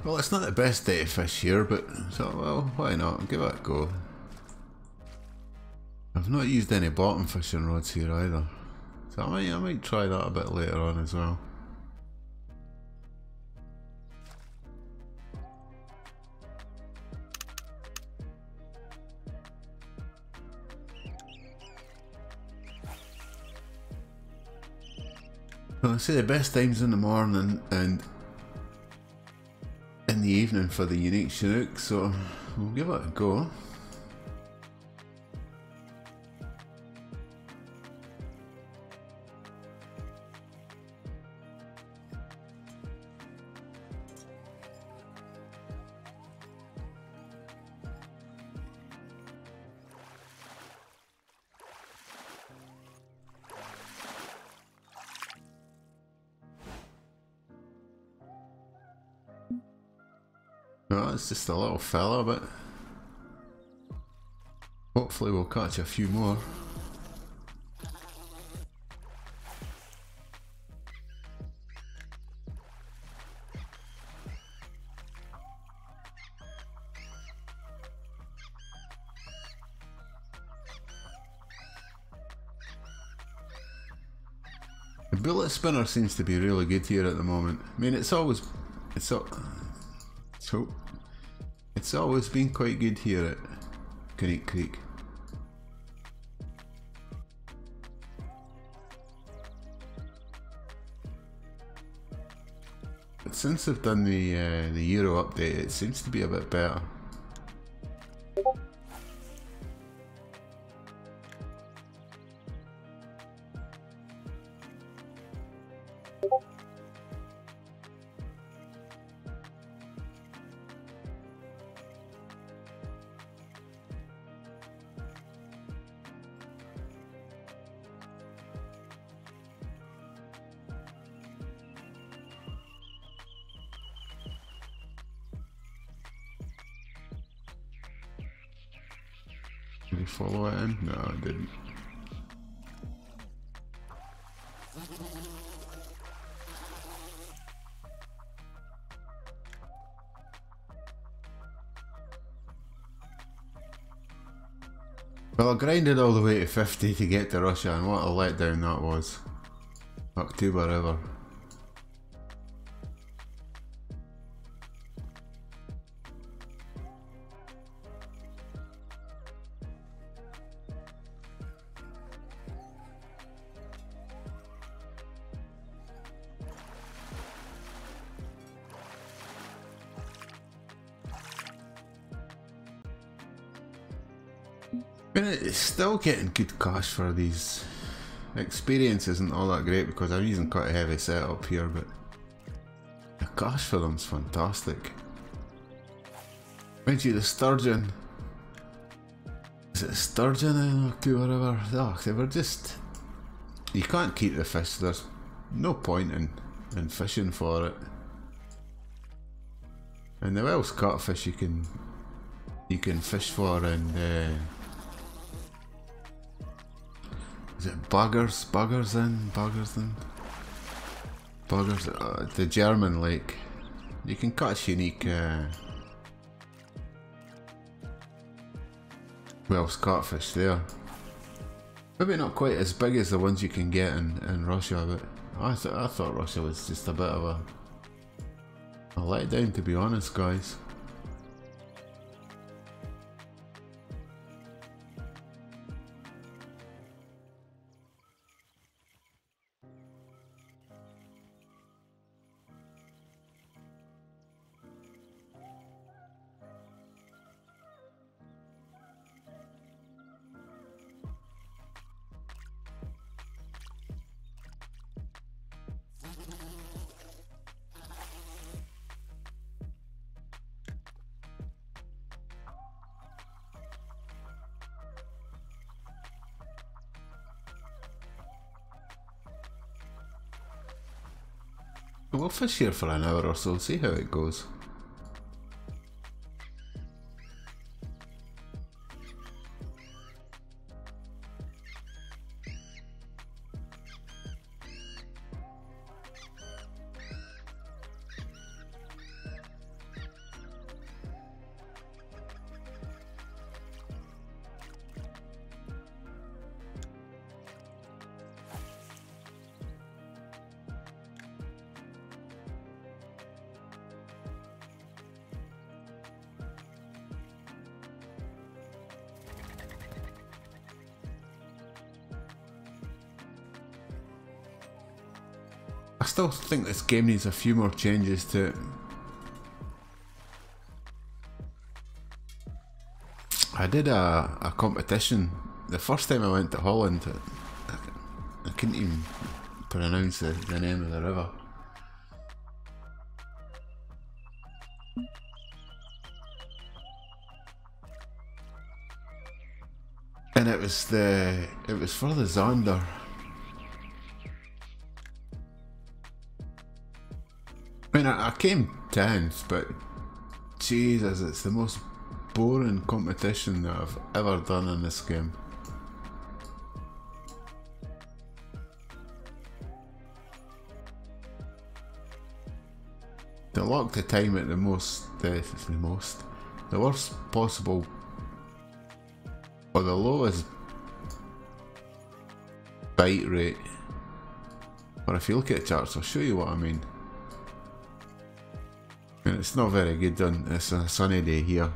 Well, it's not the best day to fish here, but so well, why not? Give it a go. I've not used any bottom fishing rods here either, so I might try that a bit later on as well. Well, I say the best time's in the morning and in the evening for the unique Chinook, so we'll give it a go. Well, it's just a little fella, but hopefully we'll catch a few more. The bullet spinner seems to be really good here at the moment. I mean, it's always been quite good here at Kaniq Creek. But since I've done the Euro update, it seems to be a bit better. Did he follow it in? No, it didn't. Well, I grinded all the way to 50 to get to Russia, and what a letdown that was. October ever. I mean, it's still getting good cash for these. Experience isn't all that great because I'm using quite a heavy setup here, but the cash for them's fantastic. Mind you, the sturgeon. Is it sturgeon or whatever? Oh, they were just. You can't keep the fish, there's no point in fishing for it. And the Welsh catfish you can fish for in is it Buggers? The German lake. You can catch unique Welsh catfish there. Maybe not quite as big as the ones you can get in Russia, but I thought Russia was just a bit of a letdown, to be honest, guys. We'll fish here for an hour or so, see how it goes. I still think this game needs a few more changes to it. I did a competition the first time I went to Holland. I couldn't even pronounce the name of the river. And it was for the Zander. I mean, I came 10th, but Jesus, it's the most boring competition that I've ever done in this game. They locked the time at the worst possible, or the lowest bite rate. Or if you look at charts, I'll show you what I mean. And it's not very good done. It's a sunny day here,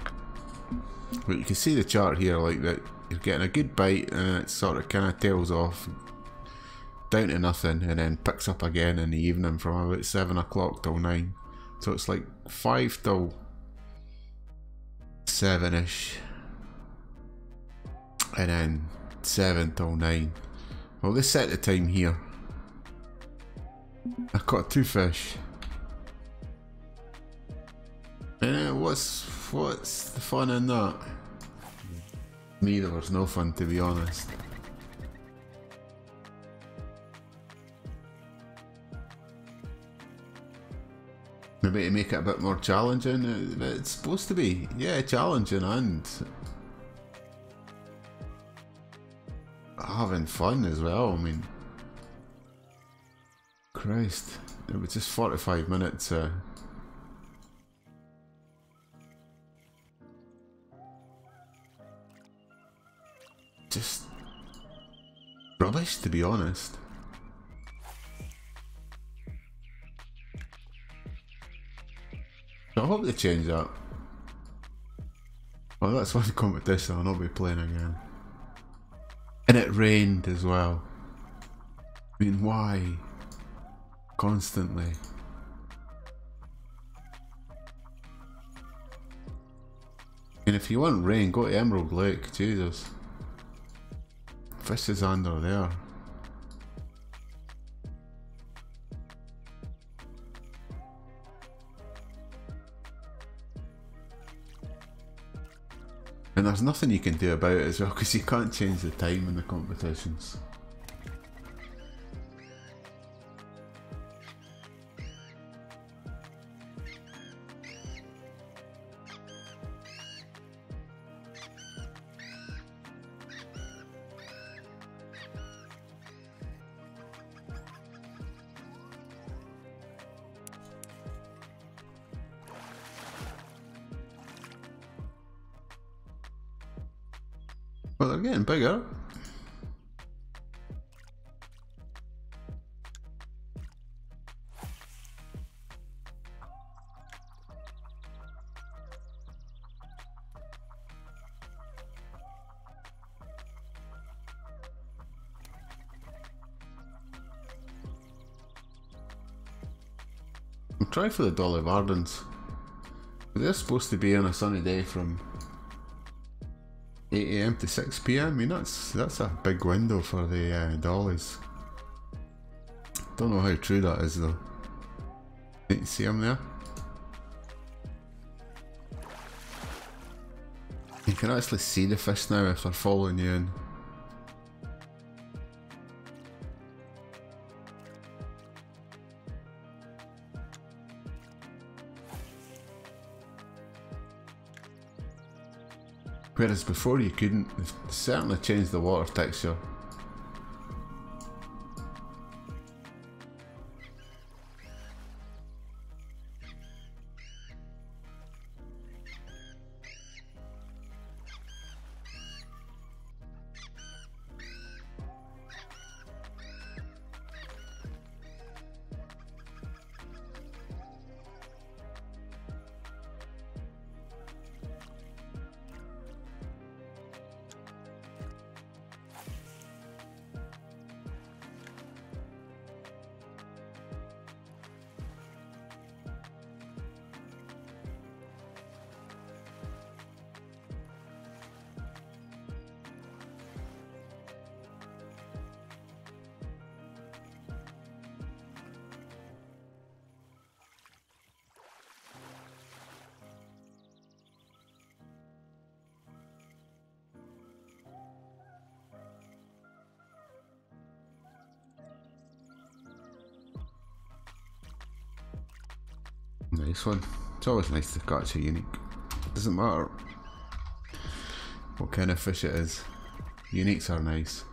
but you can see the chart here like that. You're getting a good bite and it sort of kind of tails off down to nothing and then picks up again in the evening from about 7 o'clock till 9. So it's like 5 till 7ish and then 7 till 9. Well, they set the time here. I caught 2 fish. And what's the fun in that? Me, there was no fun, to be honest. Maybe to make it a bit more challenging. It's supposed to be, yeah, challenging and having fun as well. I mean, Christ, it was just 45 minutes. Just rubbish, to be honest. I hope they change that. Well, that's one competition I'll not be playing again. And it rained as well. I mean, why? Constantly. And if you want rain, go to Emerald Lake, Jesus. Fish is under there. And there's nothing you can do about it as well, because you can't change the time in the competitions. But they're getting bigger. I'll try for the Dolly Vardens. They're supposed to be on a sunny day from 8 AM to 6 PM. I mean, that's a big window for the dollies. Don't know how true that is though. You see them there? You can actually see the fish now if they're following you in. Whereas before you couldn't. They've certainly changed the water texture. Nice one. It's always nice to catch a unique. Doesn't matter what kind of fish it is. Uniques are nice.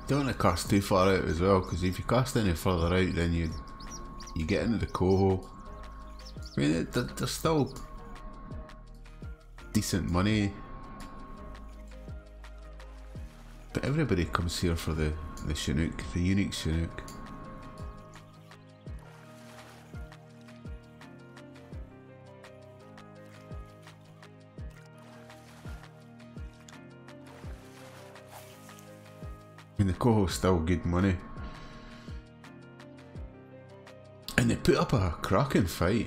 Don't want to cast too far out as well, because if you cast any further out then you get into the coho. I mean, they're still decent money, but everybody comes here for the Chinook, the unique Chinook. I mean, the coho's still good money, and they put up a cracking fight.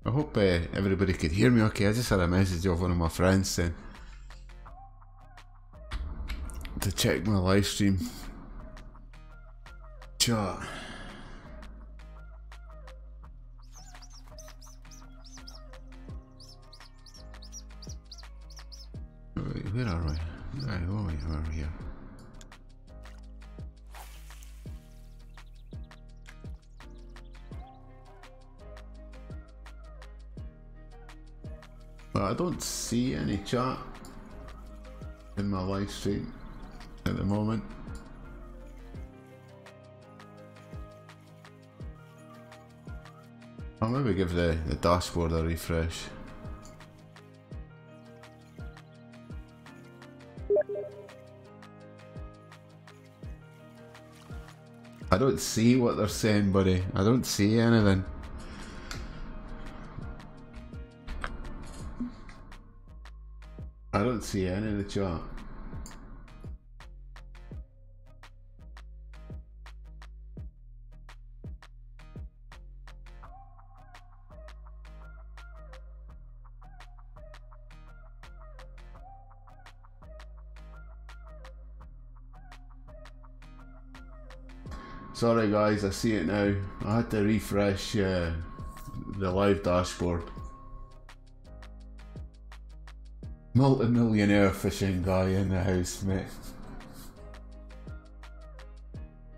I hope everybody could hear me okay. I just had a message of one of my friends saying to check my live stream chat. Wait, where are we? Right, we're here. But I don't see any chat in my live stream at the moment. I'll maybe give the dashboard a refresh. I don't see what they're saying, buddy. I don't see anything. I don't see any of the chat. Sorry guys, I see it now. I had to refresh the live dashboard. Multi-millionaire fishing guy in the house, mate.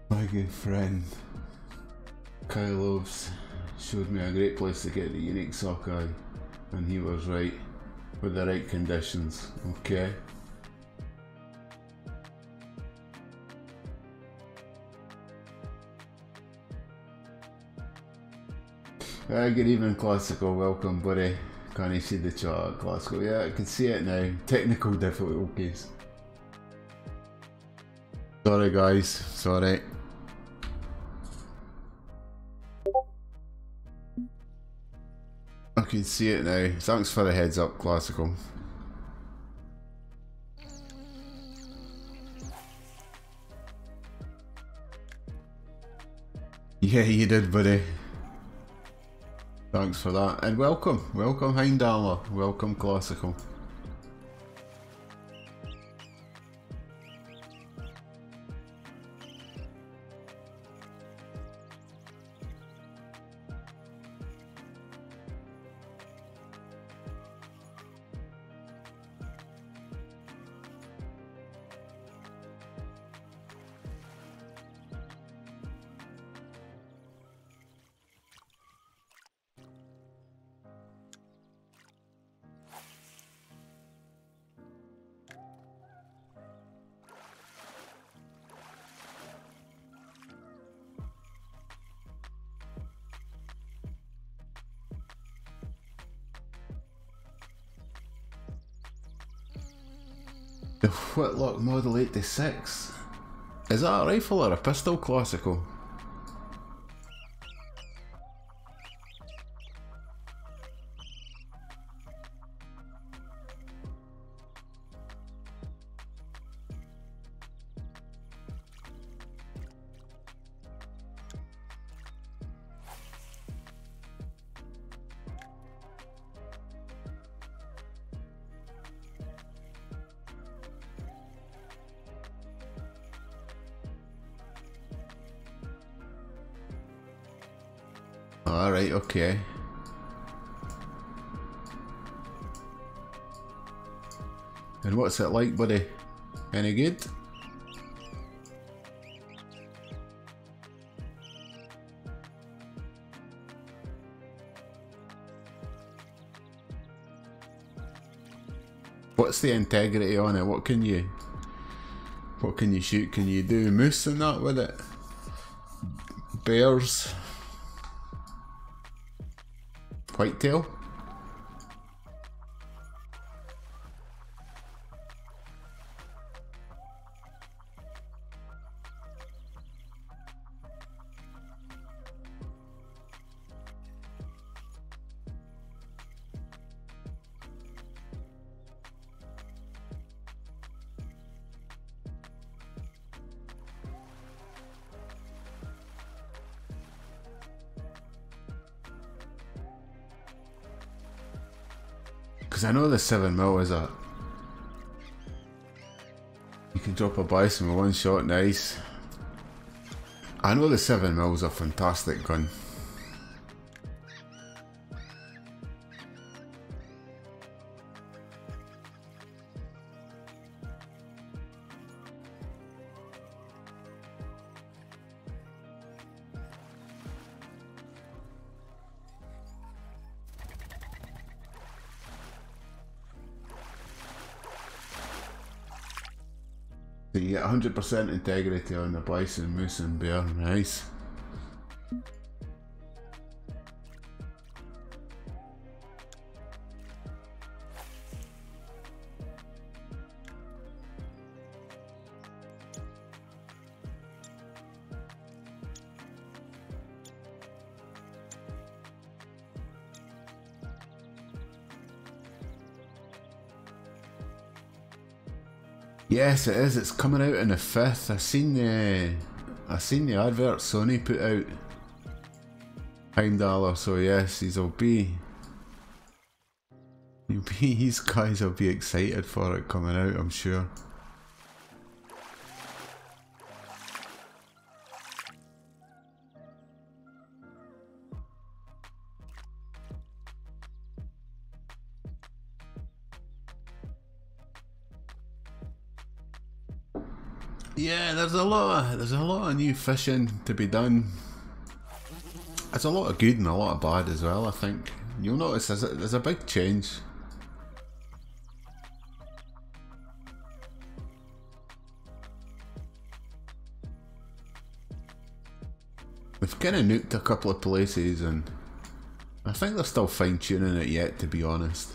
My good friend Kyle Loves showed me a great place to get the unique sockeye, and he was right, with the right conditions, okay? Good evening, Classical. Welcome, buddy. Can you see the chat, Classical? Yeah, I can see it now. Technical difficulties. Sorry, guys. Sorry. I can see it now. Thanks for the heads up, Classical. Yeah, you did, buddy. Thanks for that, and welcome Heindala, welcome Classical. The Whitlock Model 86. Is that a rifle or a pistol, Classical? Alright, okay. And what's it like, buddy? Any good? What's the integrity on it? What can you shoot? Can you do moose and that with it? Bears? Whitetail? Because I know the 7mm is a... You can drop a bison with one shot, nice. I know the 7mm is a fantastic gun. So you get 100% integrity on the bison, moose and bear, nice. Yes, it is. It's coming out on the 5th. I seen the advert Sony put out. $5, so yes, these guys will be excited for it coming out, I'm sure. Yeah, there's a lot of new fishing to be done. There's a lot of good and a lot of bad as well, I think. You'll notice there's a big change. They've kind of nuked a couple of places and I think they're still fine tuning it yet, to be honest.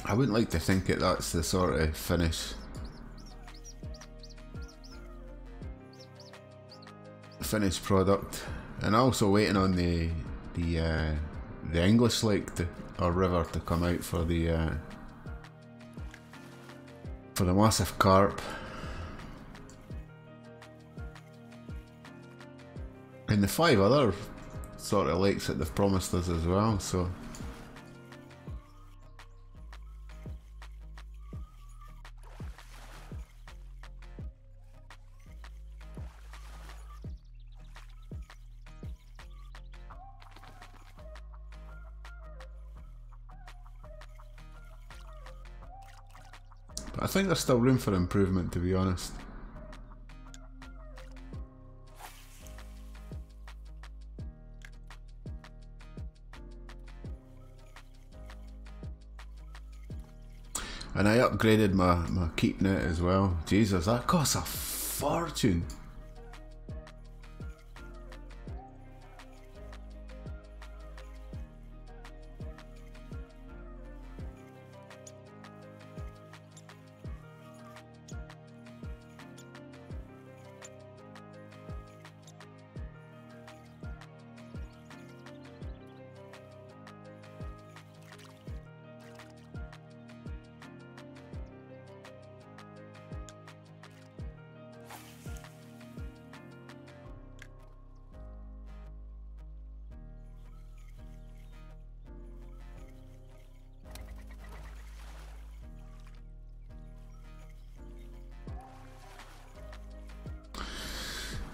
I wouldn't like to think that's the sort of finished product. And also waiting on the English lake or river to come out for the massive carp. And the 5 other sort of lakes that they've promised us as well, so. I think there's still room for improvement, to be honest. And I upgraded my keep net as well. Jesus, that costs a fortune.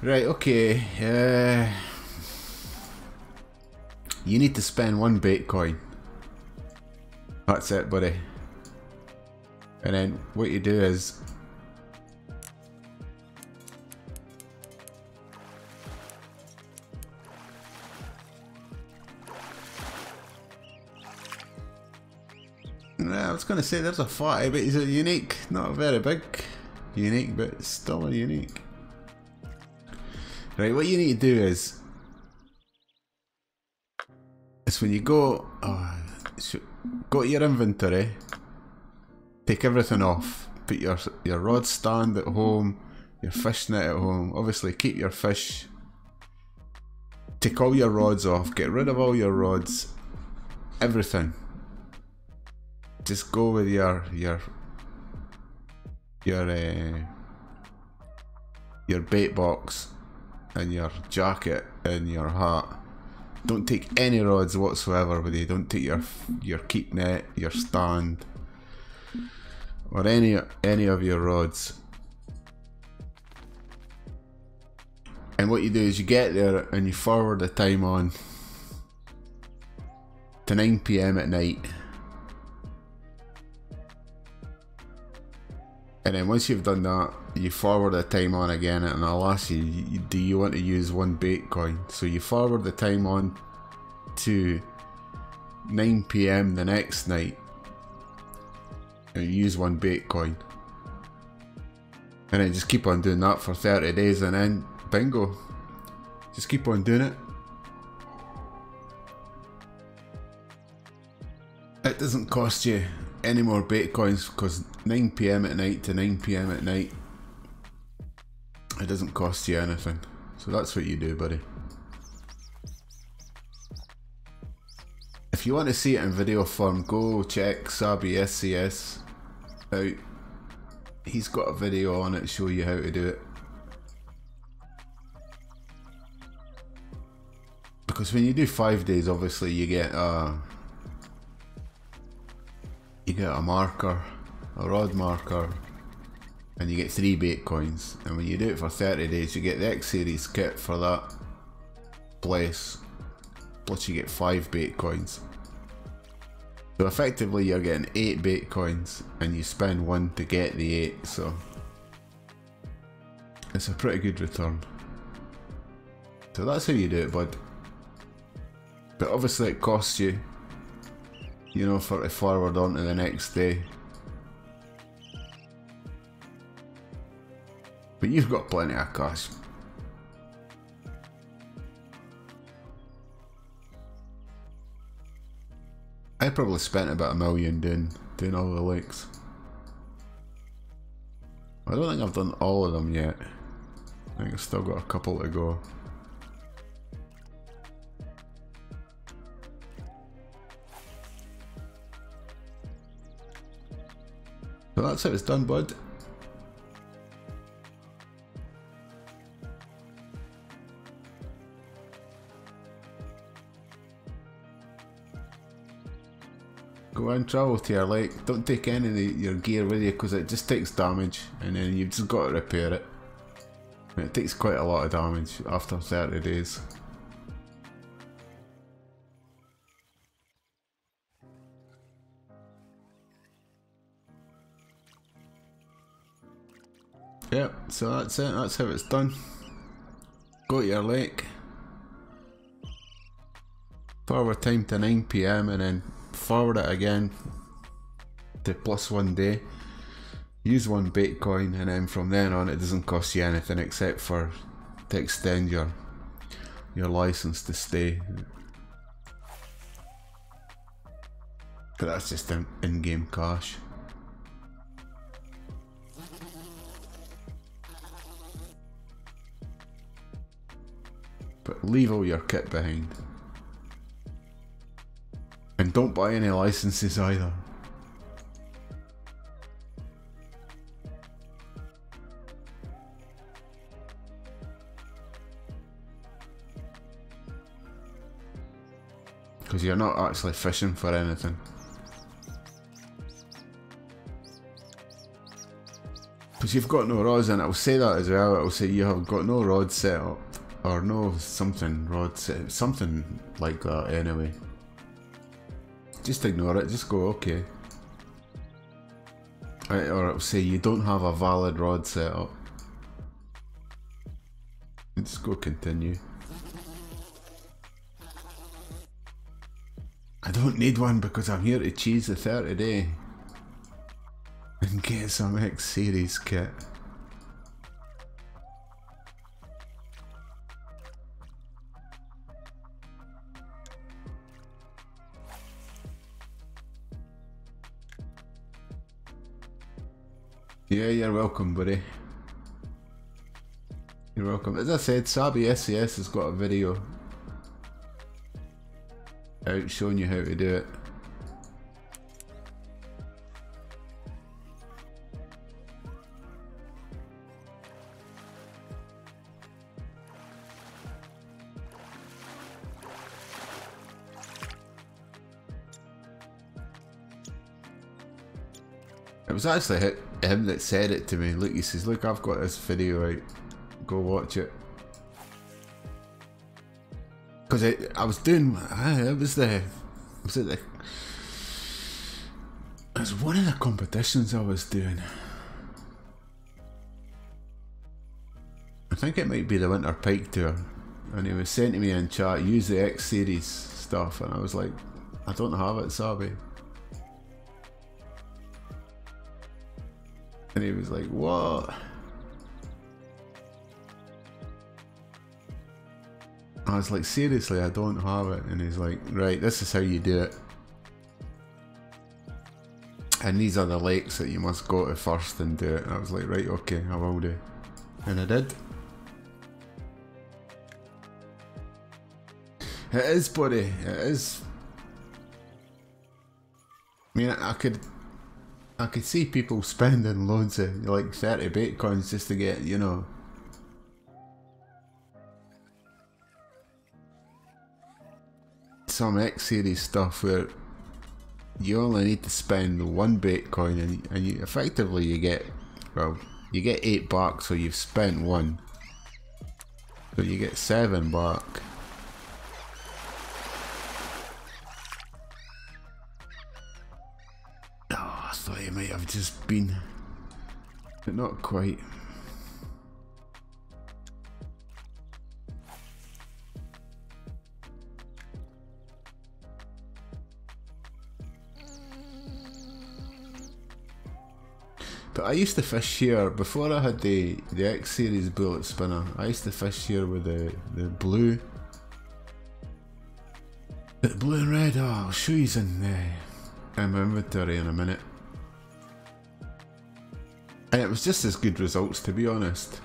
Right, okay. You need to spend 1 Bitcoin. That's it, buddy. And then what you do is I was going to say there's a 40, but it's a unique, not a very big unique, but it's still a unique. Right, what you need to do is when you go to your inventory, take everything off, put your rod stand at home, your fish net at home, obviously keep your fish, take all your rods off, get rid of all your rods, everything. Just go with your bait box and your jacket and your hat. Don't take any rods whatsoever with you. Don't take your keep net, your stand, or any of your rods. And what you do is you get there and you forward the time on to 9 PM at night. And then once you've done that, you forward the time on again, and I'll ask you, do you want to use 1 Bitcoin? So you forward the time on to 9 PM the next night, and you use 1 Bitcoin. And then just keep on doing that for 30 days, and then bingo. Just keep on doing it. It doesn't cost you any more Bitcoins, because 9 PM at night to 9 PM at night, it doesn't cost you anything. So that's what you do, buddy. If you want to see it in video form, go check Sabi SCS out. He's got a video on it show you how to do it. Because when you do 5 days, obviously you get a marker, a rod marker, and you get 3 Bitcoins. And when you do it for 30 days, you get the X series kit for that place, plus you get 5 Bitcoins. So effectively you're getting 8 Bitcoins, and you spend 1 to get the 8, so it's a pretty good return. So that's how you do it, bud. But obviously it costs you, you know, for to forward on to the next day. But you've got plenty of cash. I probably spent about $1 million doing all the links. I don't think I've done all of them yet. I think I've still got a couple to go. So that's how it's done, bud. Go and travel to your lake. Don't take any of your gear with you, because it just takes damage, and then you've just got to repair it. And it takes quite a lot of damage after 30 days. Yep, so that's it, that's how it's done. Go to your lake, forward time to 9 PM, and then forward it again to +1 day. Use 1 Bitcoin, and then from then on it doesn't cost you anything except for to extend your license to stay. But that's just in-game cash. But leave all your kit behind. And don't buy any licenses either. Because you're not actually fishing for anything. Because you've got no rods, and it'll say that as well. It'll say you have got no rod set up. Or no something rod set, something like that anyway. Just ignore it, just go okay. Or it'll say you don't have a valid rod set up. And just go continue. I don't need one because I'm here to cheese the 30 day. And get some X series kit. Yeah, you're welcome, buddy. You're welcome. As I said, Sabi SCS has got a video out showing you how to do it. was actually him that said it to me. Look, he says, look, I've got this video out. Go watch it. Because I was doing, it was one of the competitions I was doing. I think it might be the Winter Pike Tour. And he was saying to me in chat, use the X series stuff. And I was like, I don't have it, Sabi. And he was like, what? I was like, seriously, I don't have it. And he's like, right, this is how you do it. And these are the lakes that you must go to first and do it. And I was like, right, okay, I will do. And I did. It is, buddy, it is. I mean, I could see people spending loads of, like, 30 Bitcoins just to get, you know, some X series stuff where you only need to spend 1 Bitcoin and you effectively you get, well, you get $8, so you've spent 1. So you get $7. Oh, I thought you might have just been, but not quite. But I used to fish here before I had the X series bullet spinner. I used to fish here with the blue. The blue and red, oh, I'll show you in my inventory in a minute. And it was just as good results, to be honest.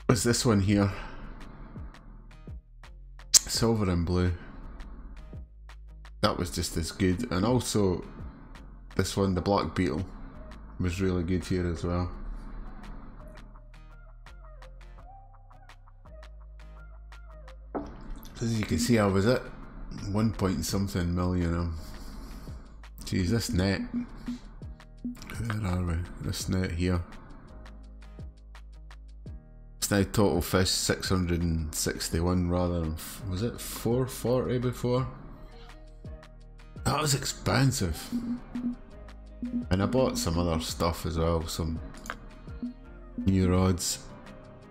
Was this one here, silver and blue, that was just as good. And also this one, the black beetle, was really good here as well. So as you can see, I was at 1 point something million. Geez, this net, where are we? This net here. It's now total fish 661 rather than, was it 440 before? That was expensive. And I bought some other stuff as well, some new rods,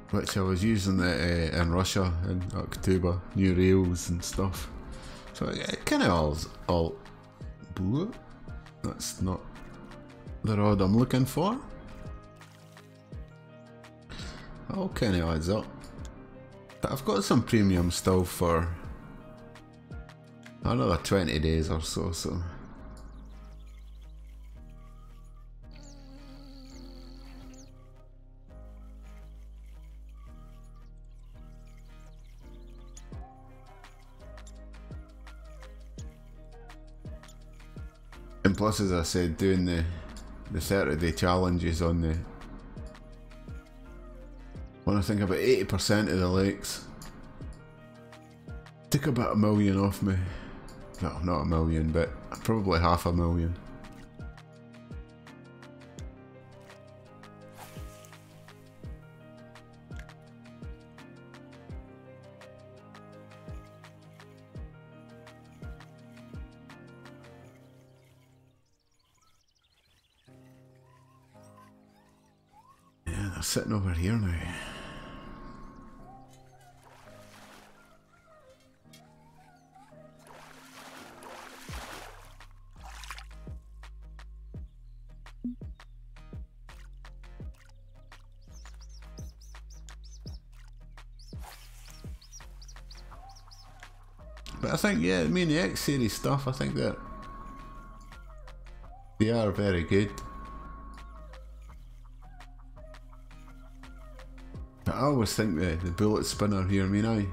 which I was using in Russia in October, new reels and stuff. So it kind of all that's not the rod I'm looking for. All kind of adds up. But I've got some premium still for another 20 days or so. And plus, as I said, doing the 30-day challenges on the, when I think about 80% of the lakes, took about 1 million off me. No, not 1 million, but probably 500,000. Yeah, they're sitting over here now. But I think, yeah, I mean, the X series stuff, I think that they are very good. But I always think the bullet spinner here, I mean,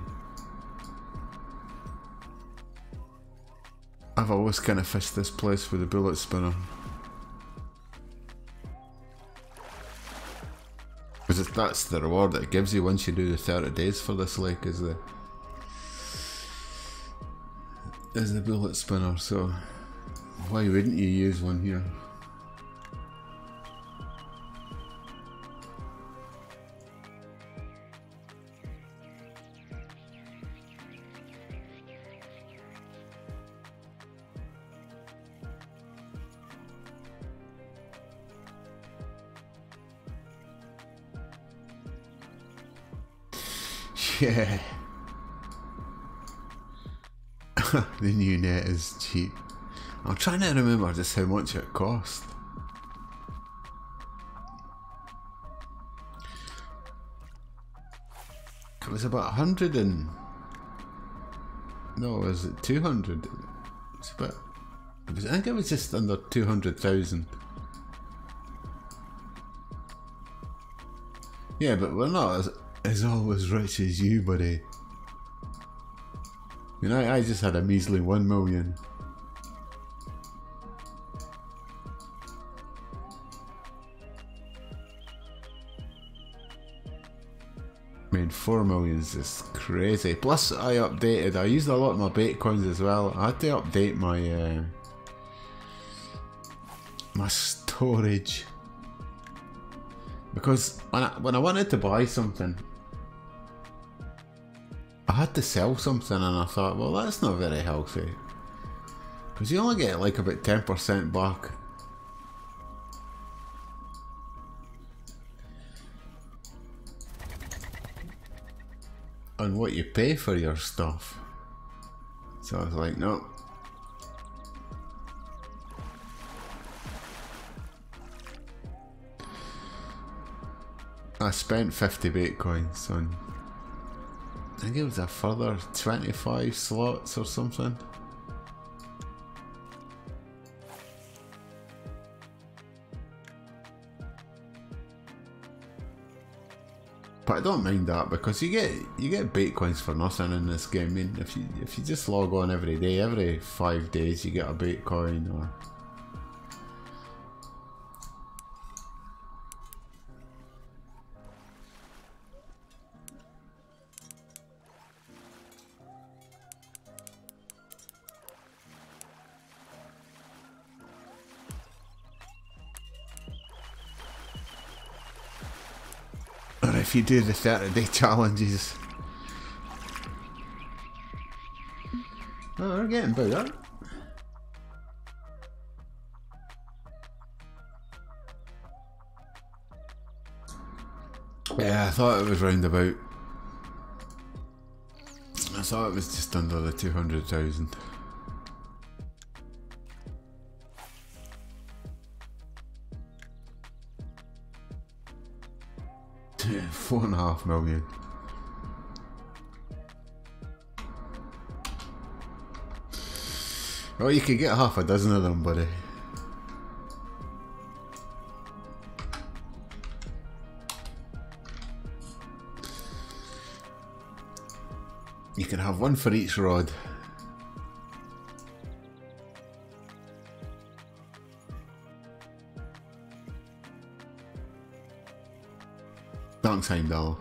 I've always kind of fished this place with the bullet spinner. that's the reward that it gives you once you do the 30 days for this lake, is the bullet spinner. So why wouldn't you use one here? Yeah. The new net is cheap. I'm trying to remember just how much it cost. It was about 100 and... No, was it 200? It's about... I think it was just under 200,000. Yeah, but we're not as all as rich as you, buddy. I mean, I just had a measly 1 million. I mean, 4 million is just crazy. Plus, I used a lot of my Bitcoins as well. I had to update my my storage. Because when I wanted to buy something, I had to sell something, and I thought, well, that's not very healthy. Because you only get like about 10% back. On what you pay for your stuff. So I was like, no. I spent 50 Bitcoins on, I think it was a further 25 slots or something. But I don't mind that, because you get Bitcoins for nothing in this game. I mean, if you just log on every day, every 5 days you get a Bitcoin. Or if you do the 30-day challenges. Oh, we're getting by that. Yeah, I thought it was round about. I thought it was just under the 200,000. Yeah, 4.5 million. Well, you could get half a dozen of them, buddy. You can have one for each rod. Thanks, Heimdall.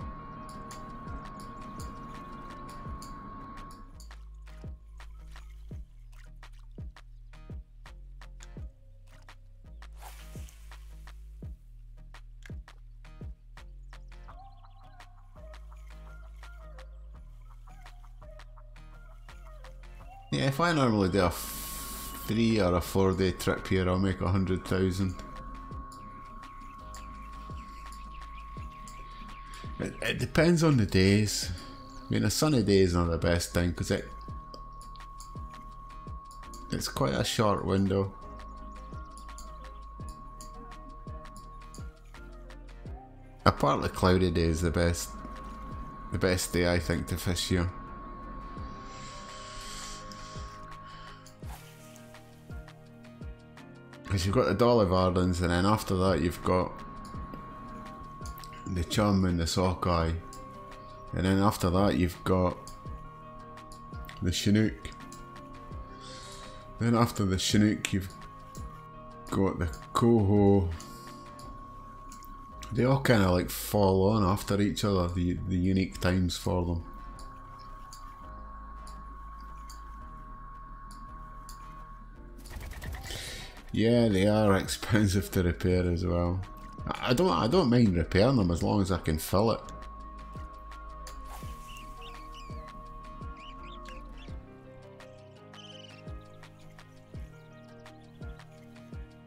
Yeah, if I normally do a 3 or a 4 day trip here, I'll make 100,000. It depends on the days. I mean, a sunny day is not the best thing, because it's quite a short window. A partly cloudy day is the best day, I think, to fish here. Because you've got the Dolly Vardens, and then after that you've got the Chum and the Sockeye, and then after that you've got the Chinook. Then after the Chinook you've got the Coho, They all kind of like fall on after each other, the unique times for them. Yeah, they are expensive to repair as well. I don't mind repairing them as long as I can fill it.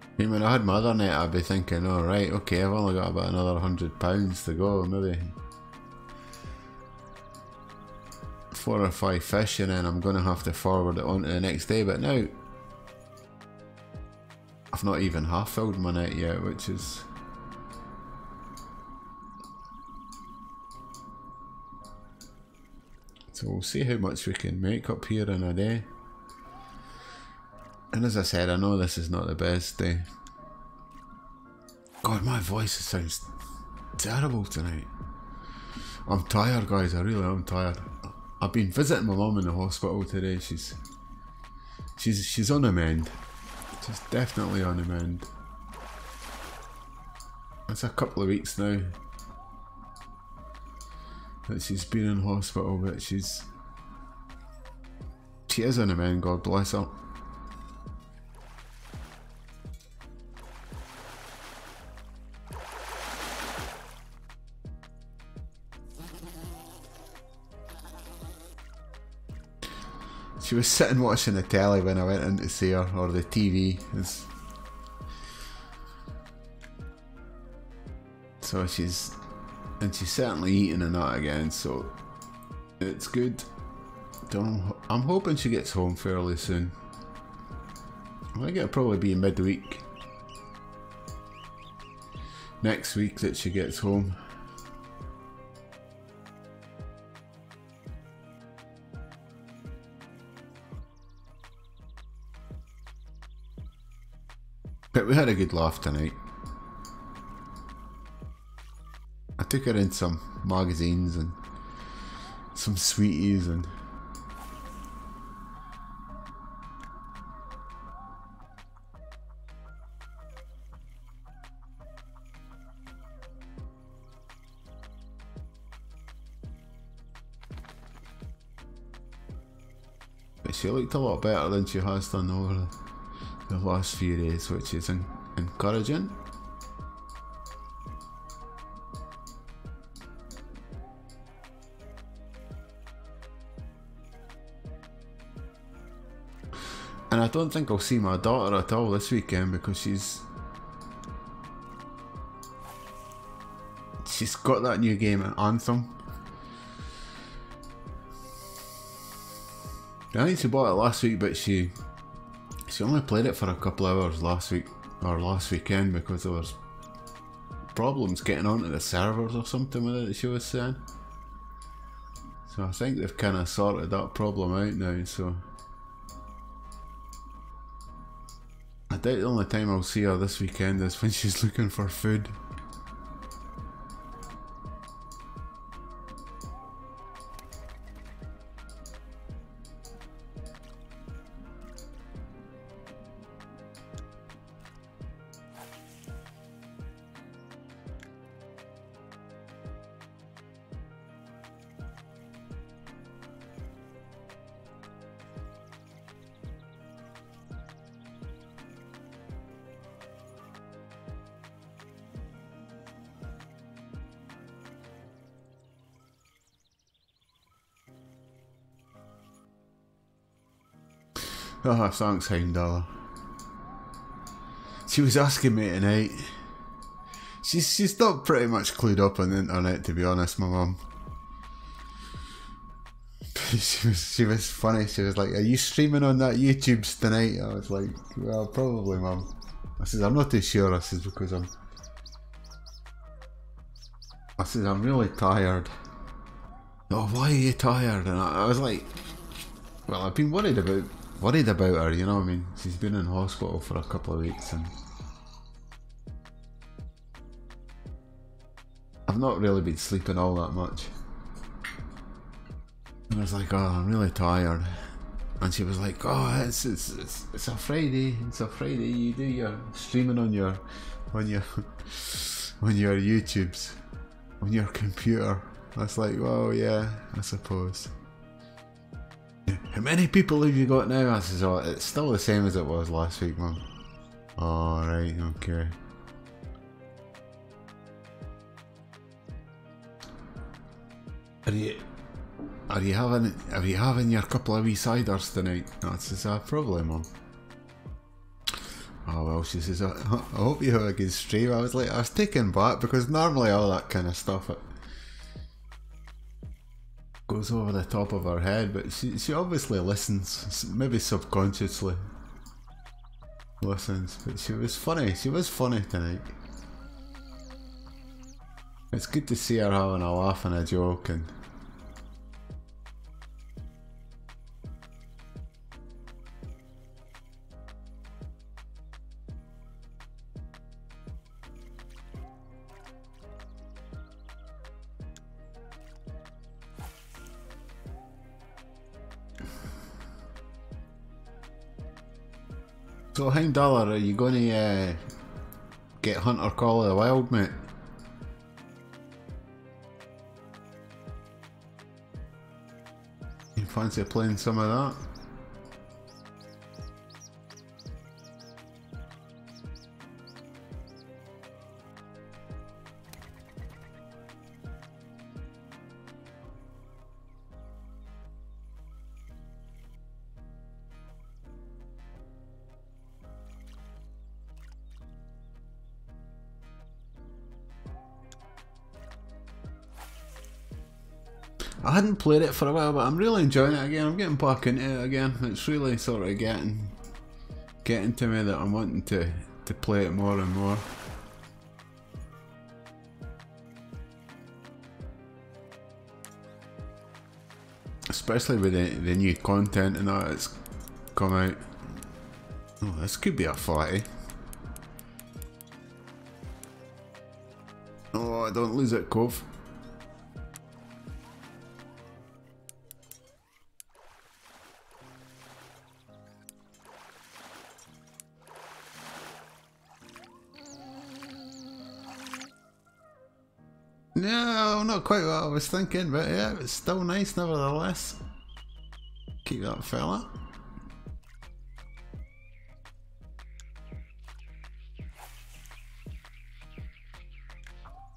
I mean, when I had my other net, I'd be thinking, oh right, okay, I've only got about another £100 to go, maybe 4 or 5 fish, and then I'm going to have to forward it on to the next day. But now I've not even half filled my net yet, which is... So we'll see how much we can make up here in a day. And as I said, I know this is not the best day. God, my voice sounds terrible tonight. I'm tired, guys, I really am tired. I've been visiting my mum in the hospital today. She's on the mend. She's definitely on the mend. It's a couple of weeks now that she's been in hospital, but she is on the mend, God bless her. She was sitting watching the telly when I went in to see her, or the TV. So she's certainly eating a nut again, so it's good. I'm hoping she gets home fairly soon. I think it'll probably be midweek next week that she gets home. But we had a good laugh tonight. I took her in some magazines and some sweeties and but she looked a lot better than she has done over the last few days, which is encouraging. And I don't think I'll see my daughter at all this weekend because she's got that new game Anthem. I think she bought it last week, but she only played it for a couple of hours last weekend because there was problems getting onto the servers or something with it that she was saying. So I think they've kind of sorted that problem out now, so I doubt the only time I'll see her this weekend is when she's looking for food. Oh, thanks, Heimdall. She was asking me tonight. She's not pretty much clued up on the internet, to be honest, my mum. She was funny. She was like, "Are you streaming on that YouTube's tonight?" I was like, "Well, probably, mum." I said, "I'm not too sure." I said, because I'm really tired. "Oh, why are you tired?" And I was like, "Well, I've been worried about her, you know what I mean? She's been in hospital for a couple of weeks and I've not really been sleeping all that much." And I was like, "Oh, I'm really tired." And she was like, "Oh, it's a Friday. It's a Friday. You do your streaming on your on your YouTubes, on your computer. That's like, well, yeah, I suppose. How many people have you got now? I says, oh, it's still the same as it was last week, Mum. Oh, right, okay. Are you having your couple of wee ciders tonight? I says, probably, Mum. Oh well, she says, I hope you have a good stream. I was taken back because normally all that kind of stuff it goes over the top of her head, but she obviously listens, maybe subconsciously listens. But she was funny tonight. It's good to see her having a laugh and a joke. And so, Hind Dollar, are you going to get Hunter Call of the Wild, mate? You fancy playing some of that? I hadn't played it for a while, but I'm really enjoying it again. I'm getting back into it again. It's really sort of getting to me that I'm wanting to play it more and more. Especially with the new content and that that's come out. Oh, this could be a flatty. Oh, don't lose it, Cove. No, not quite what I was thinking, but yeah, it's still nice nevertheless. Keep that fella.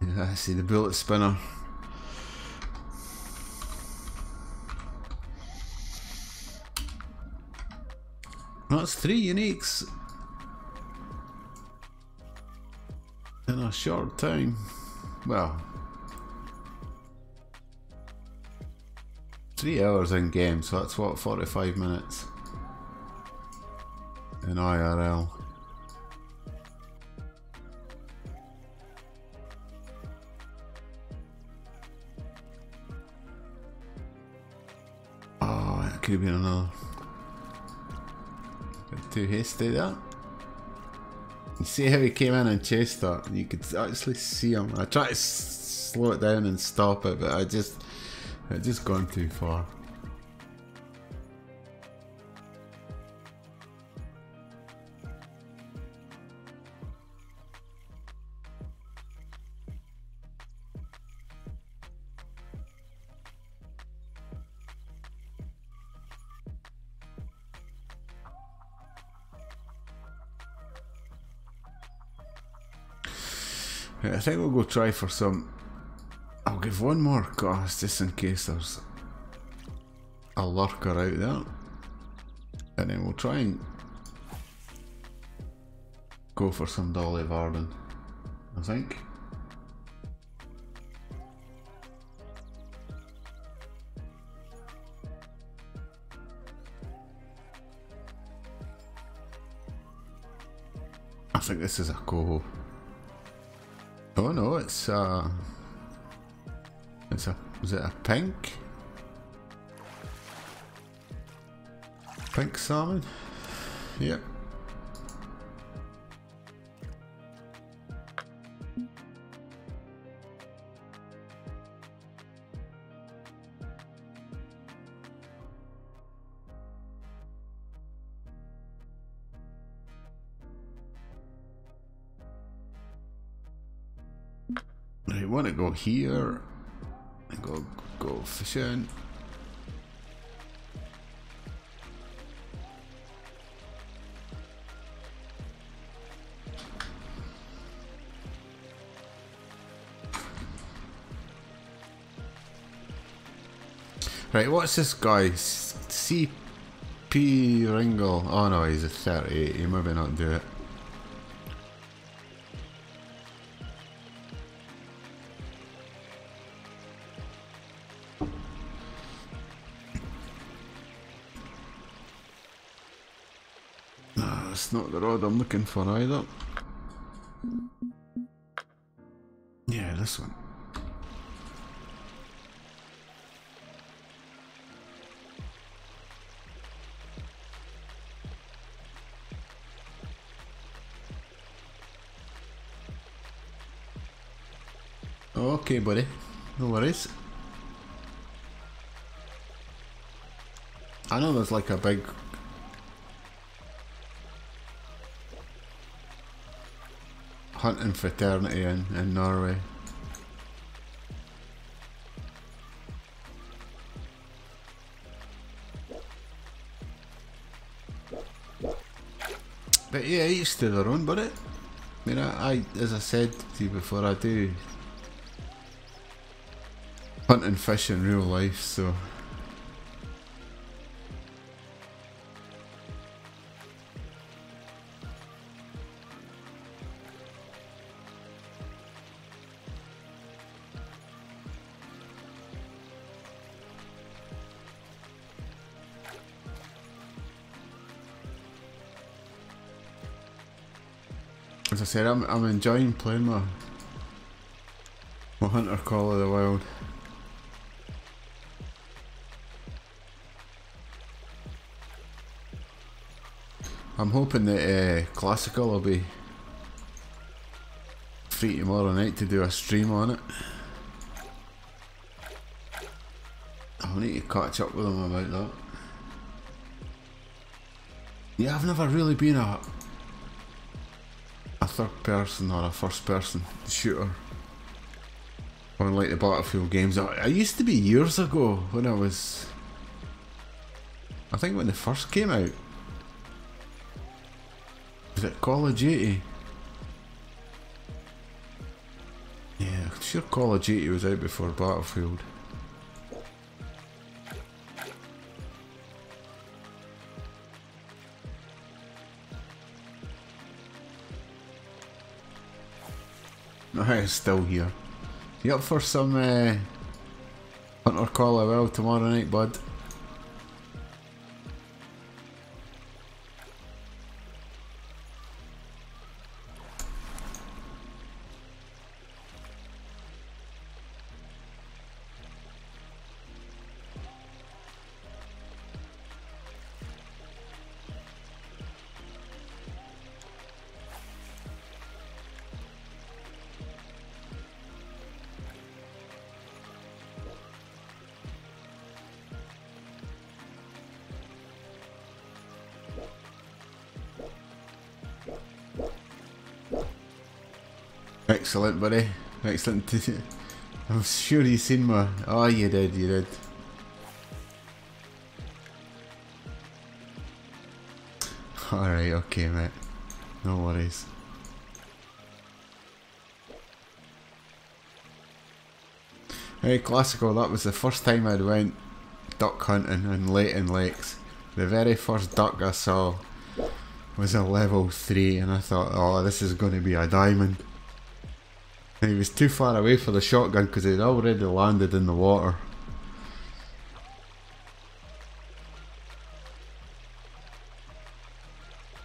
Yeah, I see the bullet spinner. That's 3 uniques in a short time. Well, 3 hours in game, so that's what, 45 minutes in IRL. Oh, it could have been another. Bit too hasty that. You see how he came in and chased that? You could actually see him. I tried to slow it down and stop it, but it just gone too far. I think we'll go try for some. I'll give one more cast just in case there's a lurker out there, and then we'll try and go for some Dolly Varden, I think. I think this is a coho. Oh no, is it a pink? Pink salmon? Yep. I want to go here and go fishing. Right, what's this guy? CP Ringle. Oh no, he's a 38. He maybe not do it. That's not the rod I'm looking for either. Yeah, this one. Okay, buddy. No worries. I know there's like a big hunting fraternity in Norway. But yeah, each to their own, buddy. I mean, I as I said to you before, I do hunt and fish in real life, so as I said, I'm enjoying playing my Hunter Call of the Wild. I'm hoping that Classical will be free tomorrow night to do a stream on it. I'll need to catch up with them about that. Yeah, I've never really been a third person or a first person shooter on like the Battlefield games. I used to be years ago when I think when they first came out. Was it Call of Duty? Yeah, I'm sure Call of Duty was out before Battlefield. It's still here. You up for some Hunter Call of the Wild tomorrow night, bud? Excellent, buddy. Excellent. I'm sure you've seen my... Oh, you did, you did. Alright, okay, mate. No worries. Hey, Classical, that was the first time I'd went duck hunting in Leighton Lakes. The very first duck I saw was a level 3 and I thought, oh, this is going to be a diamond. And he was too far away for the shotgun because he'd already landed in the water.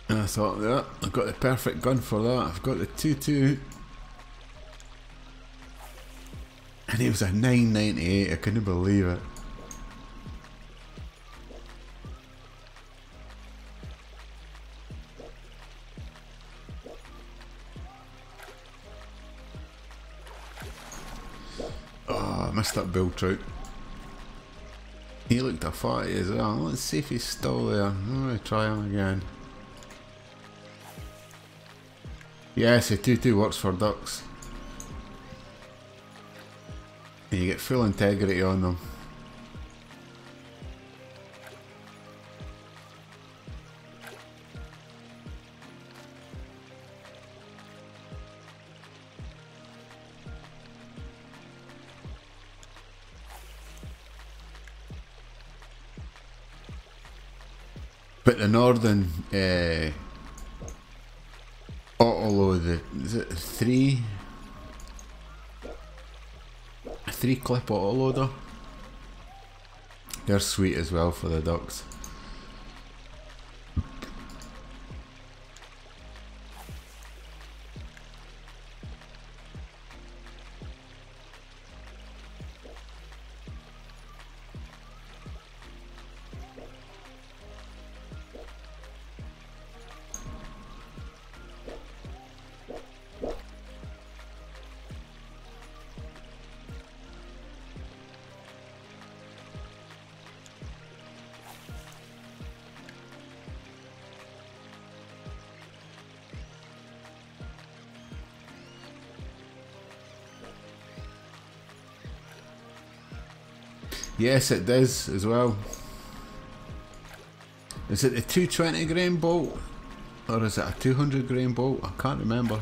And I thought, yeah, I've got the perfect gun for that. I've got the 2.2. And he was a 998, I couldn't believe it. I missed that bull trout. He looked a fatty as well. Let's see if he's still there. I'm going to try him again. Yes, the 2.2 works for ducks. And you get full integrity on them. But the northern auto-load, is it three clip auto-loader? They're sweet as well for the ducks. Yes, it does as well. Is it the 220 grain bolt or is it a 200 grain bolt? I can't remember.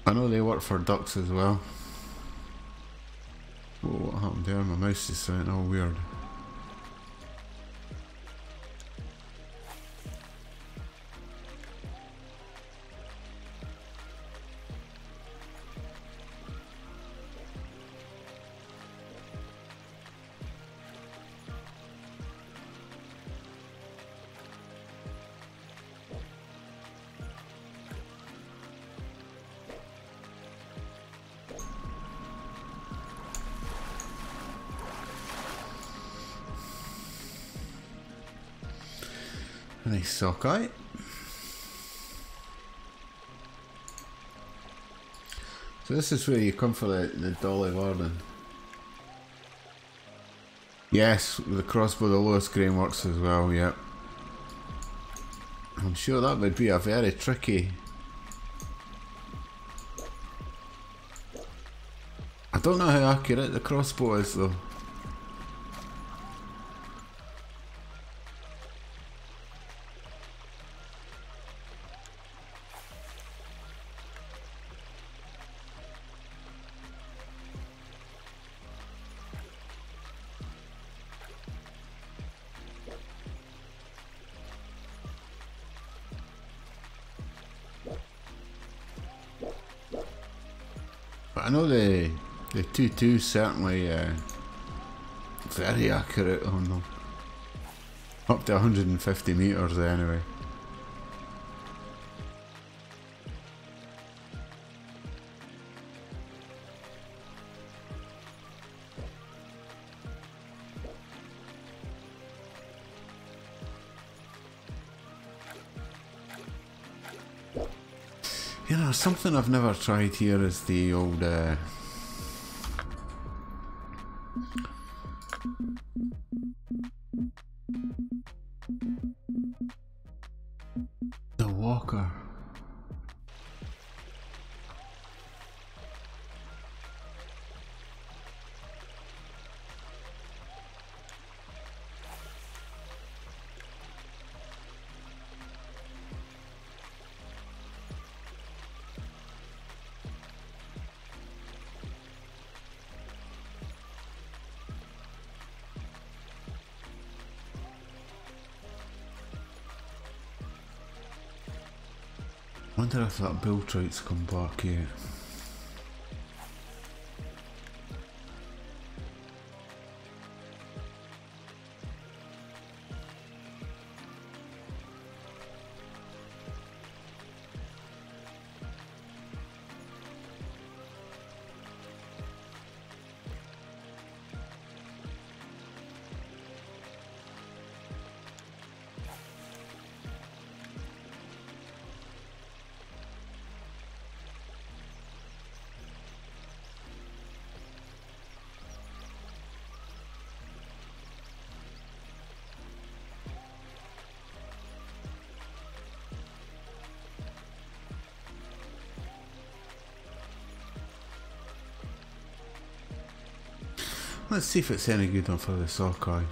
I know they work for ducks as well. Whoa, what happened there? My mouse is sounding all weird. Nice socket. So this is where you come for the Dolly Varden. Yes, the crossbow, the lowest grain works as well, yep. I'm sure that would be a very tricky... I don't know how accurate the crossbow is though. But I know the 2.2 certainly very accurate on them. Up to 150 metres anyway. You know, something I've never tried here is the old the walker. Wonder if that bull trout's come back yet. Let's see if it's any good on for the sockeye.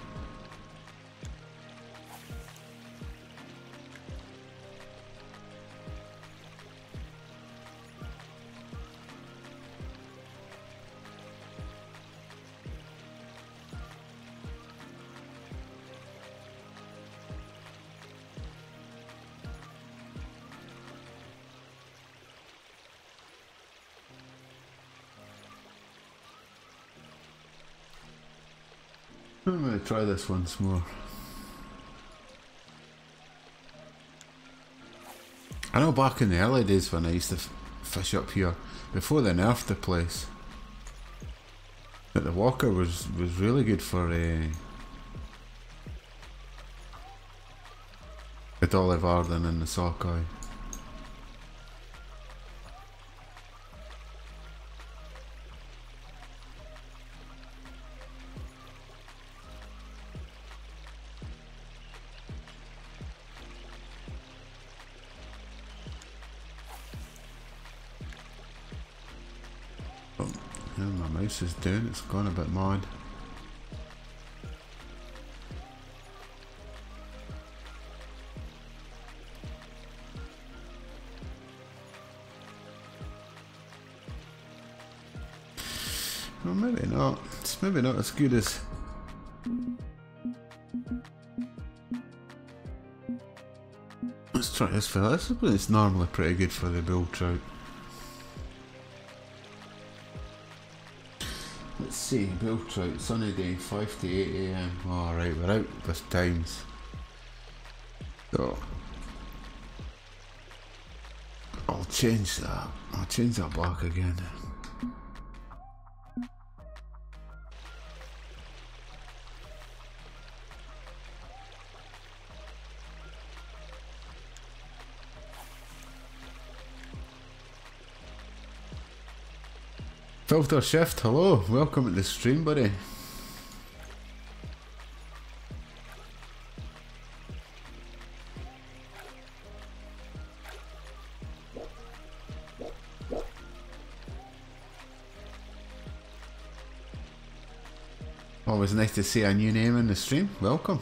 I'm going to try this once more. I know back in the early days when I used to fish up here, before they nerfed the place, that the walker was really good for the Dolly Varden and the sockeye. My mouse is down, it's gone a bit mad. Well, maybe not. It's maybe not as good as... Let's try this fella. This is normally pretty good for the bull trout. Let's see, bull trout, sunny day, 5 to 8 AM. Alright, we're out with times. So, I'll change that. I'll change that back again. Filter Shift, hello, welcome to the stream, buddy. Always nice to see a new name in the stream, welcome.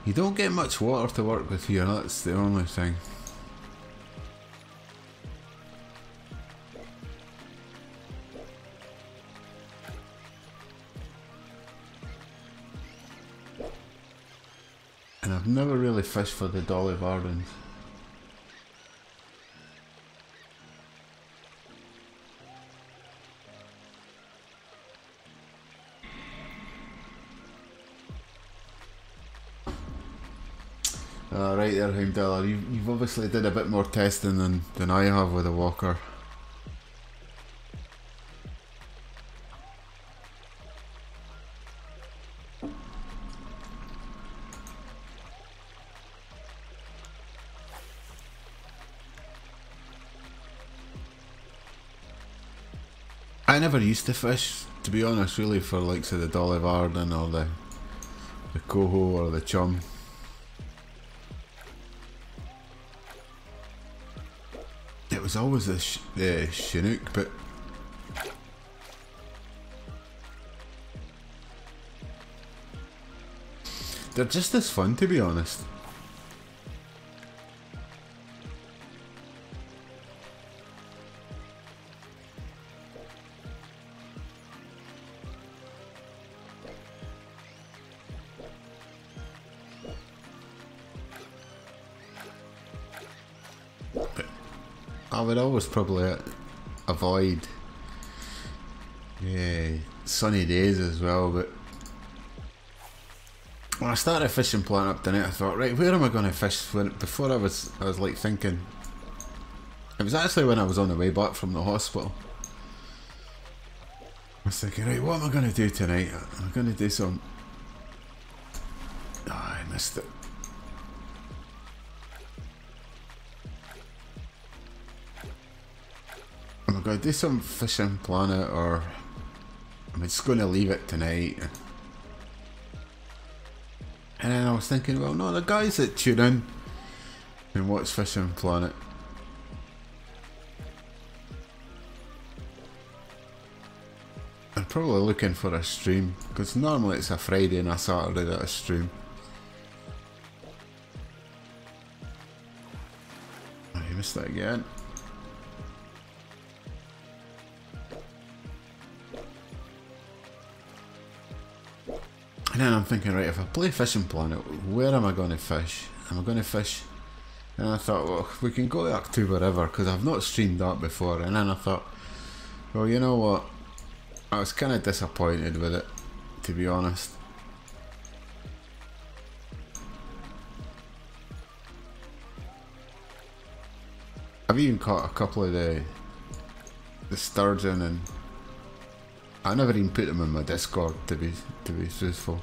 You don't get much water to work with here, that's the only thing. And I've never really fished for the Dolly Vardens. Right there, Houndella, you've obviously did a bit more testing than I have with a walker. I never used to fish, to be honest, really, for likes of the Dolly Varden or the coho or the chum. It was always the Kaniq, but they're just as fun, to be honest. I would always probably avoid sunny days as well, but when I started fishing plan up tonight, I thought, right, where am I going to fish? Before I was like thinking, it was actually when I was on the way back from the hospital. I was thinking, right, what am I going to do tonight? I'm going to do some... Oh, I missed it. I'm going to do some fishing planet, or I'm just going to leave it tonight. And then I was thinking, well, no, the guys that tune in and watch Fishing Planet, I'm probably looking for a stream, because normally it's a Friday and a Saturday that I stream. Oh, you missed that again. And then I'm thinking, right, if I play Fishing Planet, where am I going to fish? Am I going to fish? And I thought, well, we can go up to wherever, because I've not streamed that before. And then I thought, well, you know what? I was kind of disappointed with it, to be honest. I've even caught a couple of the sturgeon, and I never even put them in my Discord, to be truthful.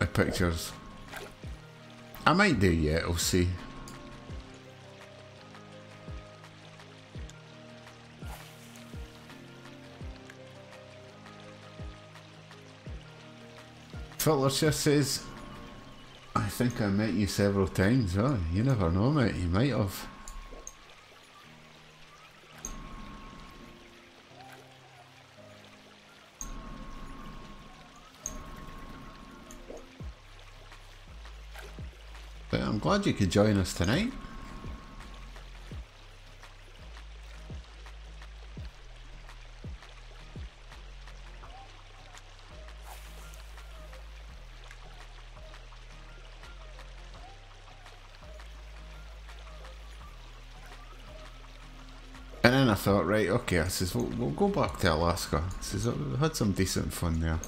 The pictures. I might do yet, we'll see. Filter just says, I think I met you several times. Oh, you never know, mate, you might have. But I'm glad you could join us tonight. And then I thought, right, okay, I says, we'll go back to Alaska. I says, we had some decent fun there.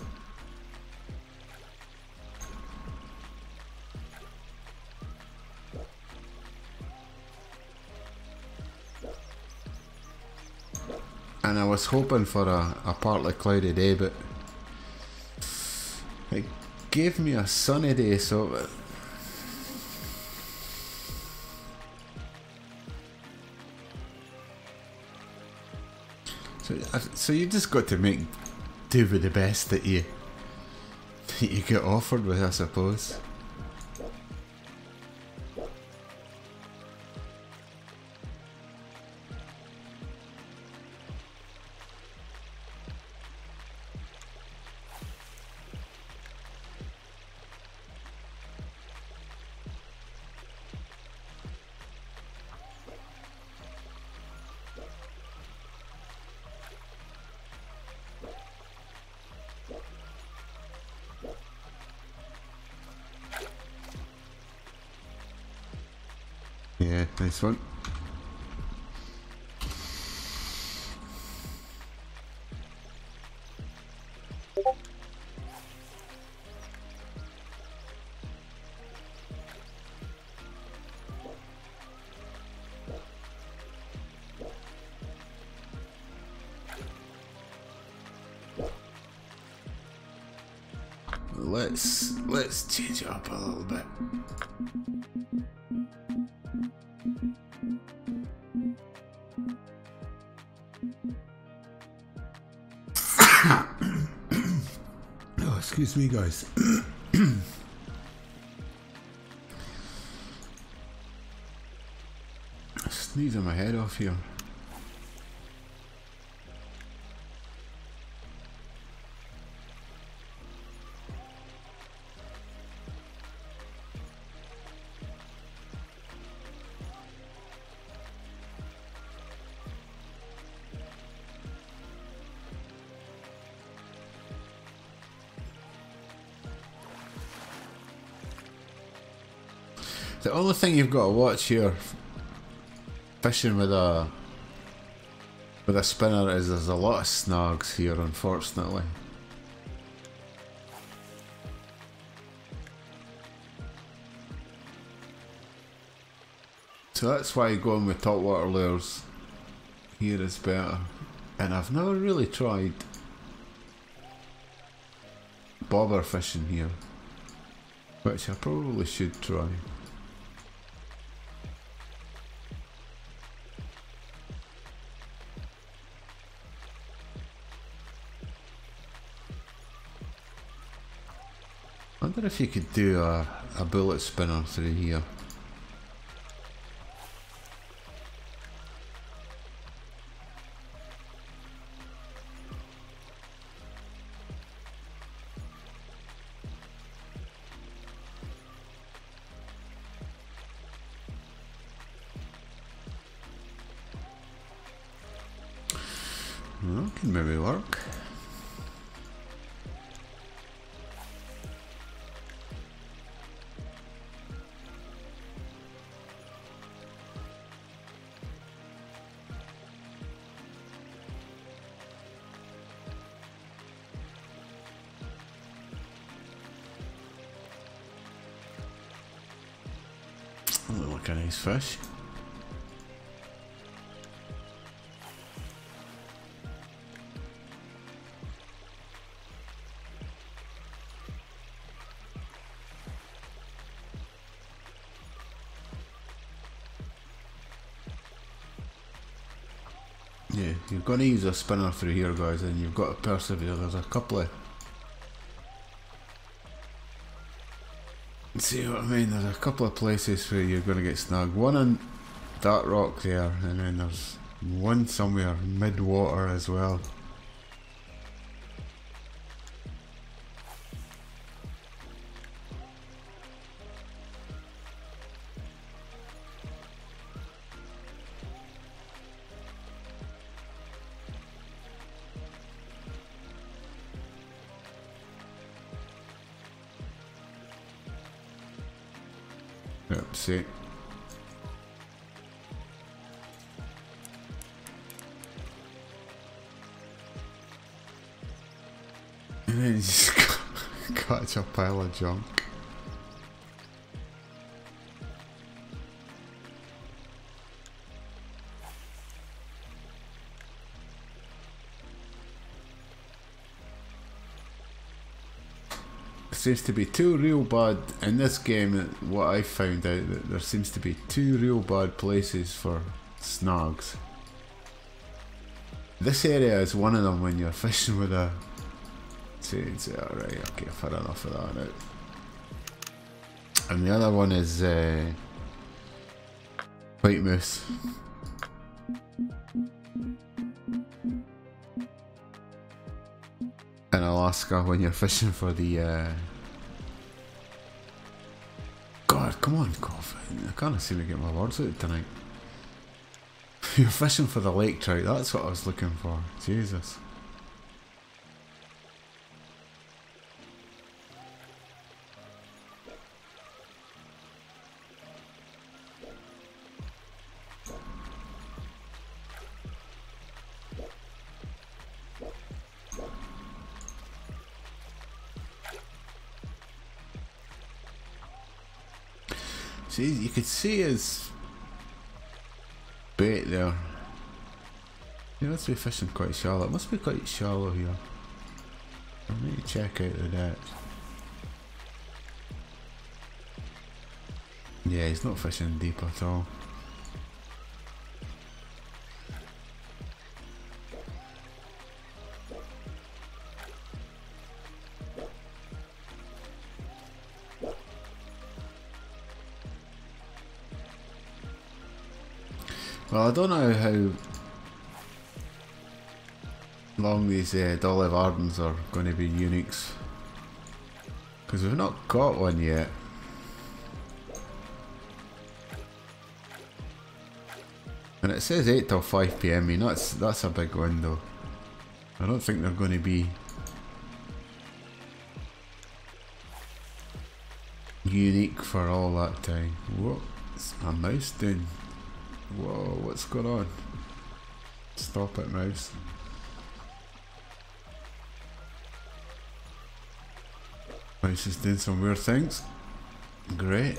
And I was hoping for a partly cloudy day, but it gave me a sunny day, so... So you just got to make do with the best that you get offered with, I suppose. Yeah, nice one. Let's change it up a little bit. Oh, excuse me, guys. Sneezing my head off here. The only thing you've got to watch here Fishing with a spinner is there's a lot of snags here, unfortunately. So that's why going with top water lures here is better. And I've never really tried bobber fishing here, which I probably should try. I wonder if you could do a bullet spinner through here. Well, can maybe work. Look like a nice fish. Yeah, you're going to use a spinner through here, guys, and you've got to persevere. There's a couple of... See what I mean? There's a couple of places where you're going to get snagged. One on that rock there, and then there's one somewhere mid-water as well. Yep, see. And then you just catch a pile of junk. Seems to be two real bad in this game. What I found out, that there seems to be two real bad places for snags. This area is one of them when you're fishing with a... See, alright, okay, I've had enough of that now. And the other one is white moose. In Alaska when you're fishing for the God, come on, cough. I can't seem to get my words out tonight. You're fishing for the lake trout, that's what I was looking for. Jesus. See, you could see his bait there. He must be fishing quite shallow. It must be quite shallow here. I need to check out the depth. Yeah, he's not fishing deep at all. Well, I don't know how long these Dolly Vardens are going to be uniques, because we've not got one yet. And it says 8 till 5 PM. I mean, that's a big window. I don't think they're going to be unique for all that time. What's my mouse doing? Whoa, what's going on? Stop it, mouse. Mouse is doing some weird things. Great.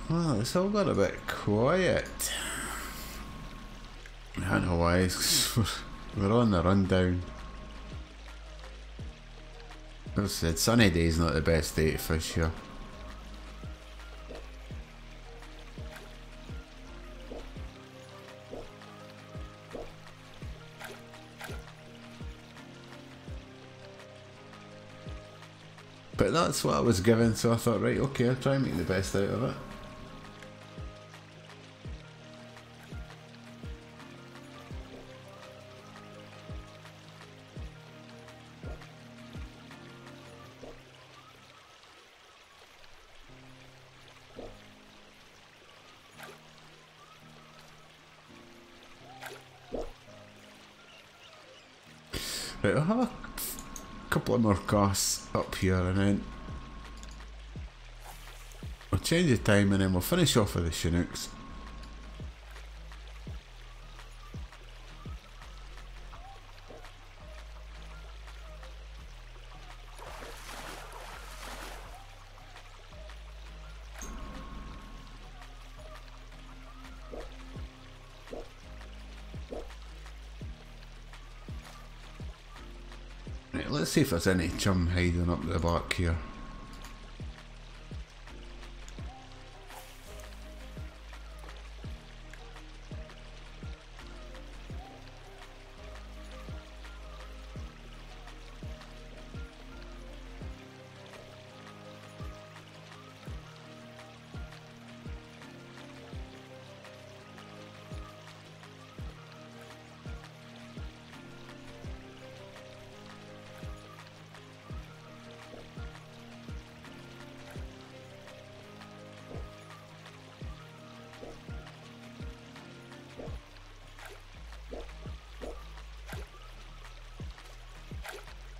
Well, it's all got a bit quiet. I don't know why. We're on the rundown. As I said, sunny day's not the best day to fish here. But that's what I was given, so I thought, right, okay, I'll try and make the best out of it. Right, I'll have a couple of more casts up here and then we'll change the time and then we'll finish off with the Kaniqs. Right, let's see if there's any chum hiding up the back here.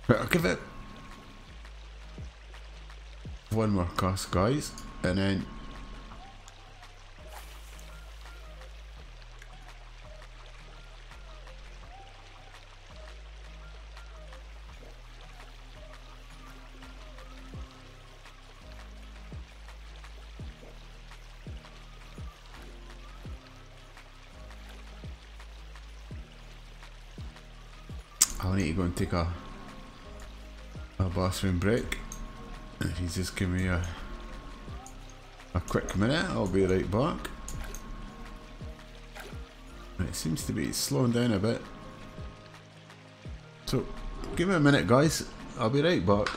Right, I'll give it one more cast, guys, and then I'll need to go and take a bathroom break. If you just give me a quick minute, I'll be right back. It seems to be slowing down a bit, so give me a minute, guys, I'll be right back.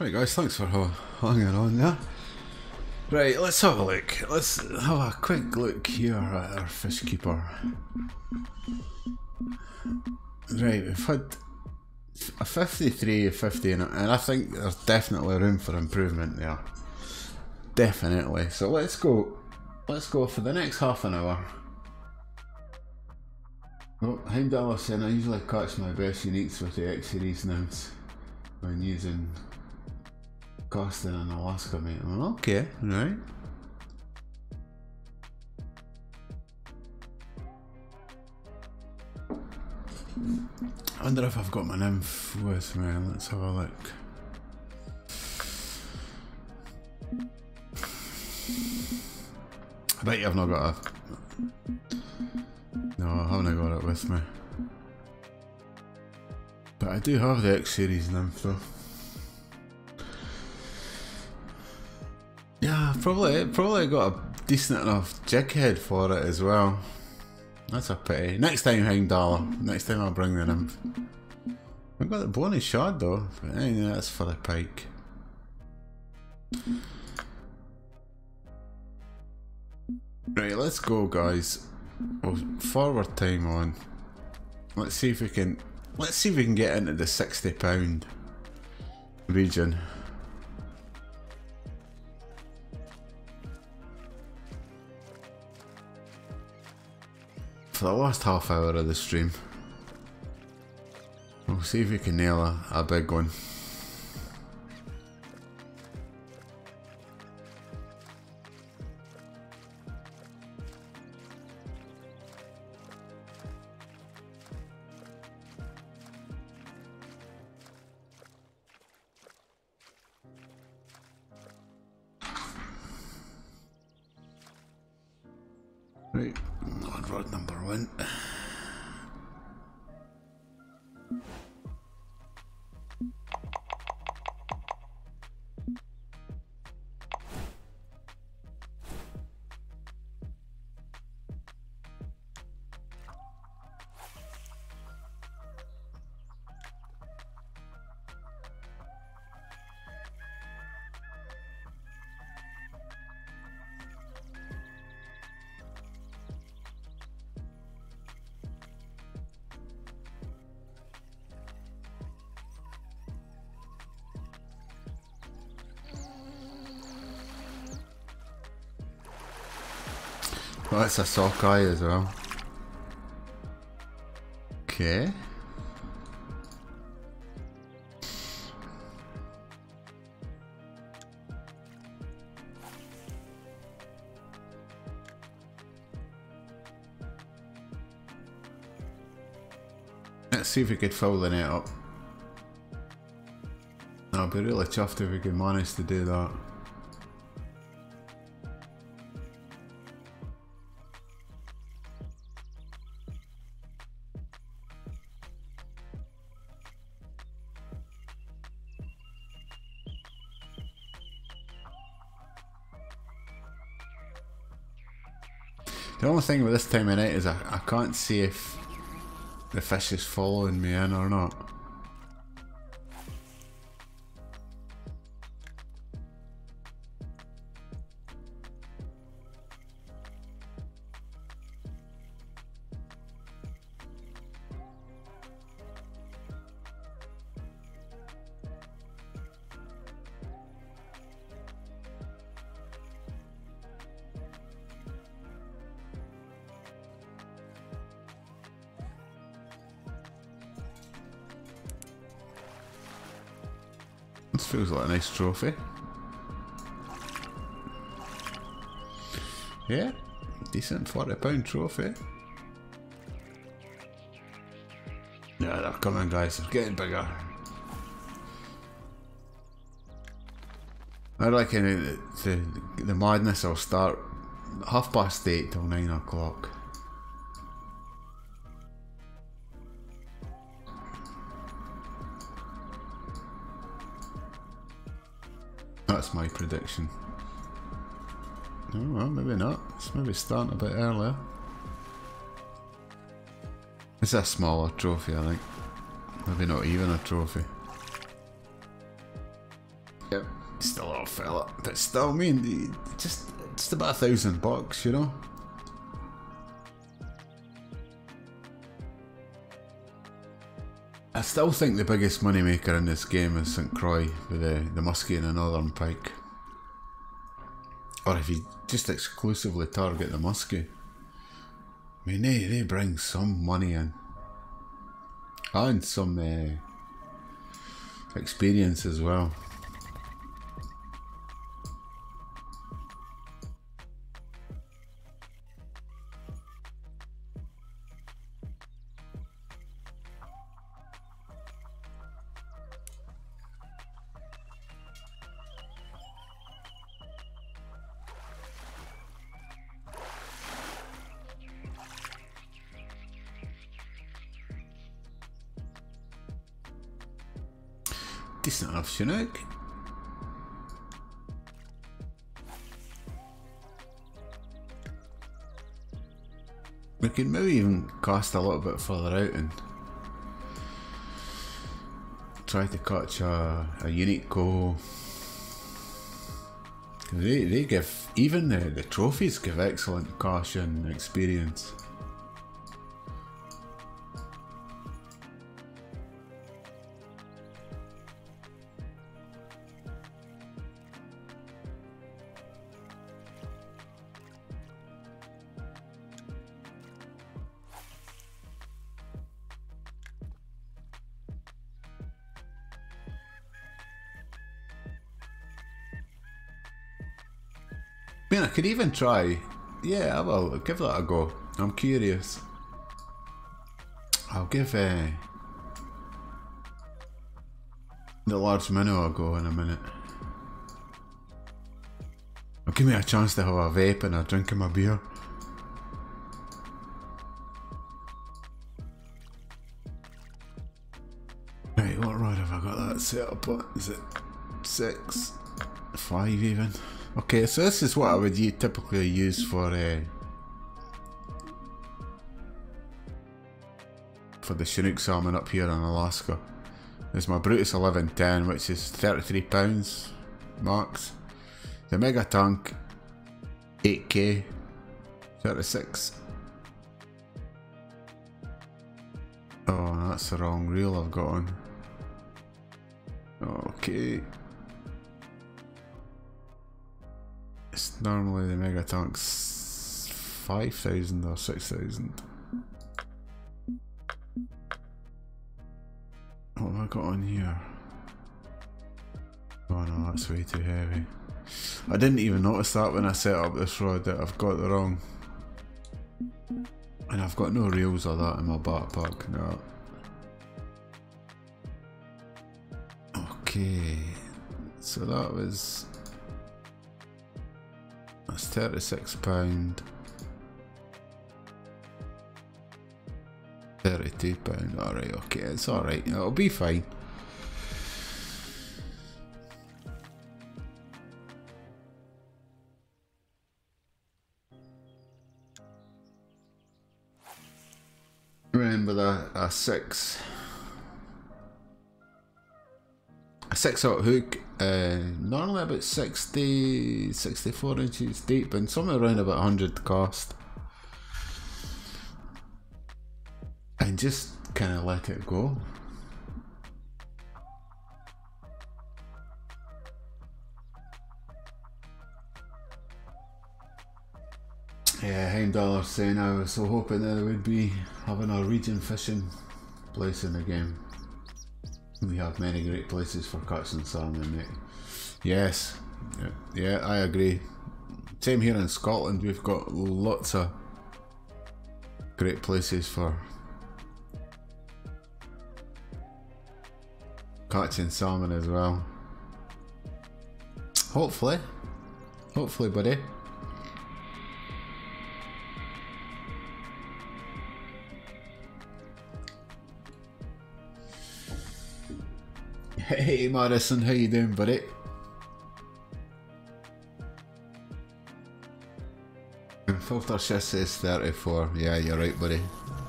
Right guys, thanks for hanging on there. Right, let's have a look. Let's have a quick look here at our fish keeper. Right, we've had a 53, a 50, and I think there's definitely room for improvement there. Definitely. So let's go for the next half an hour. Oh, Heimdall saying I usually catch my best uniques with the X series nymphs when using casting in Alaska, mate. Okay, right. I wonder if I've got my nymph with me. Let's have a look. I bet you I've not got a... No, I haven't got it with me. But I do have the X series nymph though. Yeah, probably got a decent enough jig head for it as well. That's a pity. Next time, Heimdall. Next time I'll bring the nymph. I've got the bonus shot though. But anyway, that's for the pike. Right, let's go, guys. We'll forward time on. Let's see if we can get into the £60 region. For the last half hour of the stream. We'll see if we can nail a big one. Right, on rod number 1. Oh, it's a sockeye as well. Okay. Let's see if we could fill the net up. I'll be really chuffed if we can manage to do that. The only thing with this time of night is I can't see if the fish is following me in or not. This feels like a nice trophy. Yeah, decent £40 trophy. Yeah, they're coming, guys. They're getting bigger. I reckon the madness will start 8:30 till 9 o'clock. That's my prediction. Oh well, maybe not. It's maybe starting a bit earlier. It's a smaller trophy, I think. Maybe not even a trophy. Just a little fella, but still, I mean, just about $1,000, you know. I still think the biggest moneymaker in this game is St. Croix with the muskie and the Northern Pike. Or if you just exclusively target the muskie. I mean, they bring some money in. And some experience as well. Decent enough Kaniq. We could maybe even cast a little bit further out and try to catch a unique goal. They give, even the trophies give excellent cash and experience. I mean, I could even try. Yeah, I will give that a go. I'm curious. I'll give the large minnow a go in a minute. It'll give me a chance to have a vape and a drink of my beer. Right, what rod have I got that set up at? Is it 6? 5 even? Okay, so this is what I would typically use for the Chinook salmon up here in Alaska. There's my Brutus 1110, which is £33 max. The Mega Tank 8K 36. Oh, that's the wrong reel I've got on. Okay. It's normally the Mega Tank's 5,000 or 6,000. What have I got on here? Oh no, that's way too heavy. I didn't even notice that when I set up this rod that I've got the wrong. And I've got no reels or that in my backpack, no. Okay, so that was... That's £36. £32, alright, okay, it's alright, it'll be fine. Remember that a 6 aught hook, normally about 64 inches deep and somewhere around about 100 cast, and just kind of let it go. Yeah, Heimdallr saying I was so hoping that it would be having a region fishing place in the game. We have many great places for catching salmon, mate. Yes, yeah, I agree. Same here in Scotland, we've got lots of great places for catching salmon as well. Hopefully, buddy. Hey Madison, how you doing, buddy? Filter shift says 34. Yeah, you're right, buddy.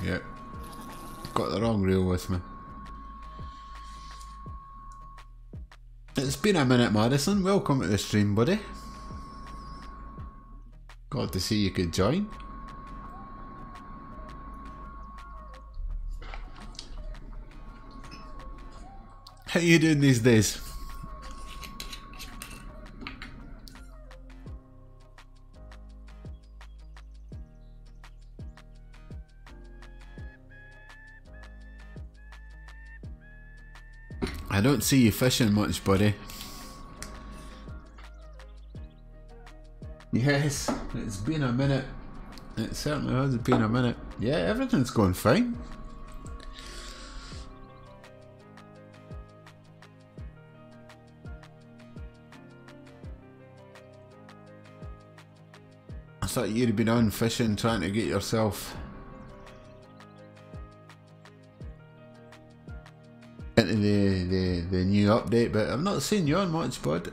Yeah, got the wrong reel with me. It's been a minute, Madison. Welcome to the stream, buddy. Glad to see you could join. How you doing these days? I don't see you fishing much, buddy. Yes, it's been a minute. It certainly has been a minute. Yeah, everything's going fine. I thought you'd been on fishing trying to get yourself into the new update, but I've not seen you on much, bud.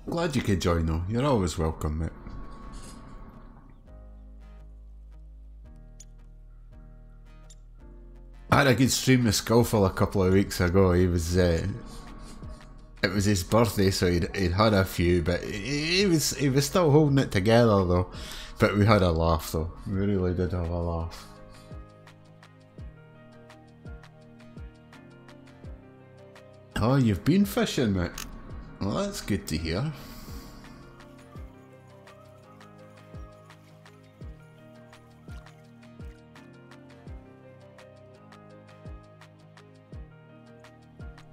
Glad you could join though. You're always welcome, mate. I had a good stream with Skullful a couple of weeks ago. He was it was his birthday, so he'd had a few, but he was still holding it together though. But we had a laugh though. We really did have a laugh. Oh, you've been fishing, mate. Well, that's good to hear.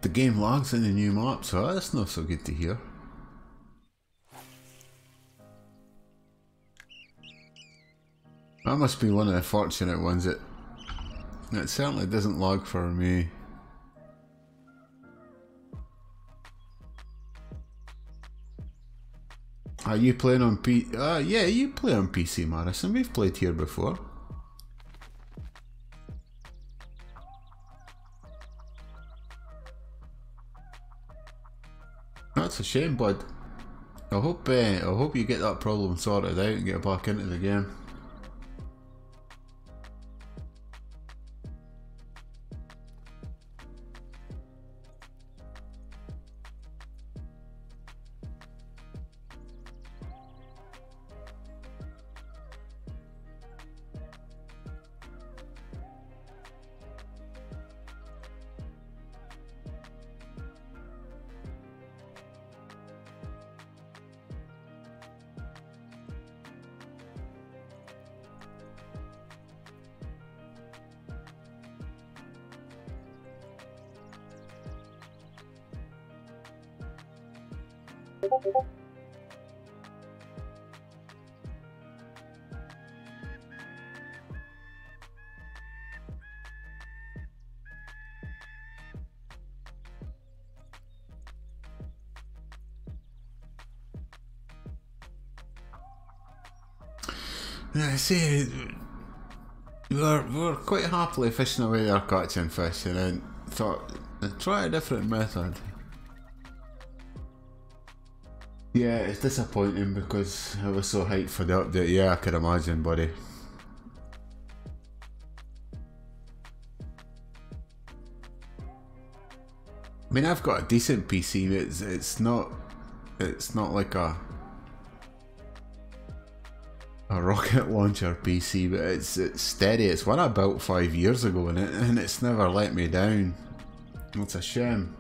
The game lags in the new map, so that's not so good to hear. I must be one of the fortunate ones that it certainly doesn't lag for me. Are you playing on yeah, you play on PC, Madison. We've played here before. That's a shame, bud. I hope you get that problem sorted out and get back into the game. Yeah, see, we're quite happily fishing away there catching fish, and then thought, try a different method. Yeah, it's disappointing because I was so hyped for the update. Yeah, I could imagine, buddy. I mean, I've got a decent PC. It's not like a rocket launcher PC, but it's steady. It's one I built 5 years ago, and it's never let me down. It's a shame.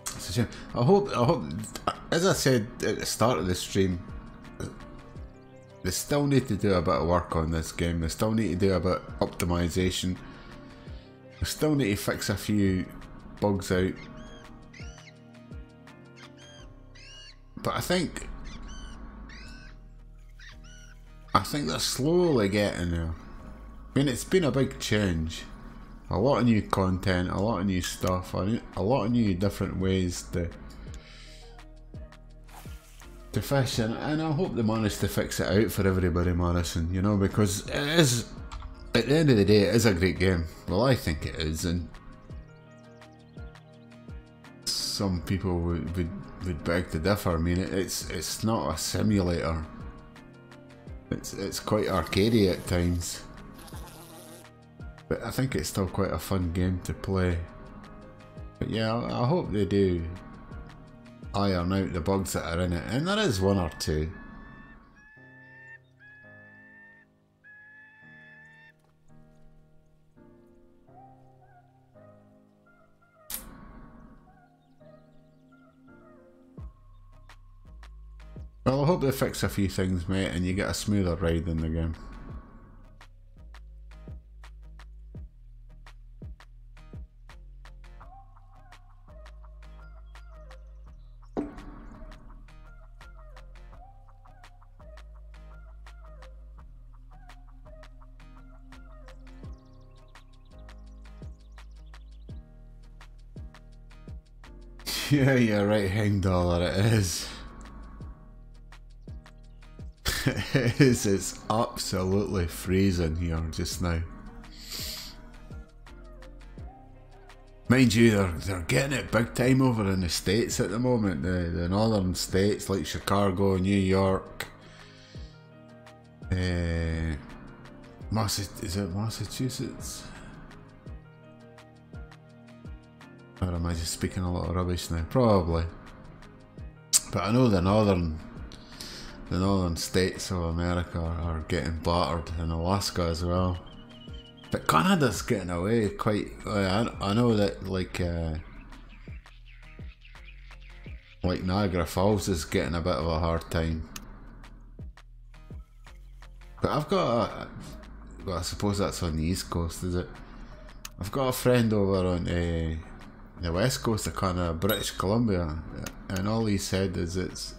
It's a shame. I hope. As I said at the start of the stream, they still need to do a bit of work on this game. They still need to do a bit of optimization. They still need to fix a few bugs out. But I think they're slowly getting there. I mean, it's been a big change. A lot of new content, a lot of new stuff, a lot of new different ways to fish, and I hope they manage to fix it out for everybody, Madison, you know, because it is, at the end of the day, it is a great game. Well, I think it is, and some people would beg to differ. I mean, it's not a simulator. It's quite arcadey at times. But I think it's still quite a fun game to play. But yeah, I hope they do iron out the bugs that are in it, and there is one or two. Well, I hope they fix a few things, mate, and you get a smoother ride in the game. Yeah, you're right, Hangdollar, it is. It is, it's absolutely freezing here just now. Mind you, they're getting it big time over in the States at the moment, the northern states like Chicago, New York, is it Massachusetts? Or am I just speaking a lot of rubbish now? Probably. But I know the northern states of America are getting battered, and Alaska as well. But Canada's getting away quite. I know that like Niagara Falls is getting a bit of a hard time. But I've got well, I suppose that's on the East Coast, is it? I've got a friend over on the West Coast of Canada, British Columbia, and all he said is it's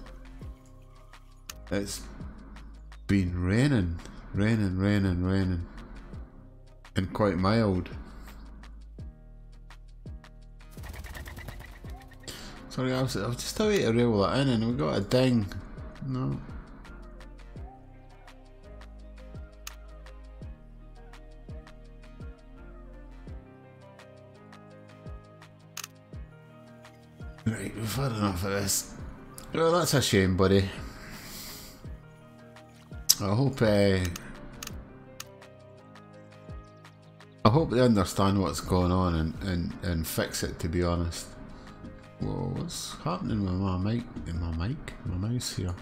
been raining, and quite mild. Sorry, I was just away to reel that in, and we got a ding. No. Right, we've had enough of this. Well, that's a shame, buddy. I hope they understand what's going on and fix it, to be honest. Whoa, what's happening with my mouse here?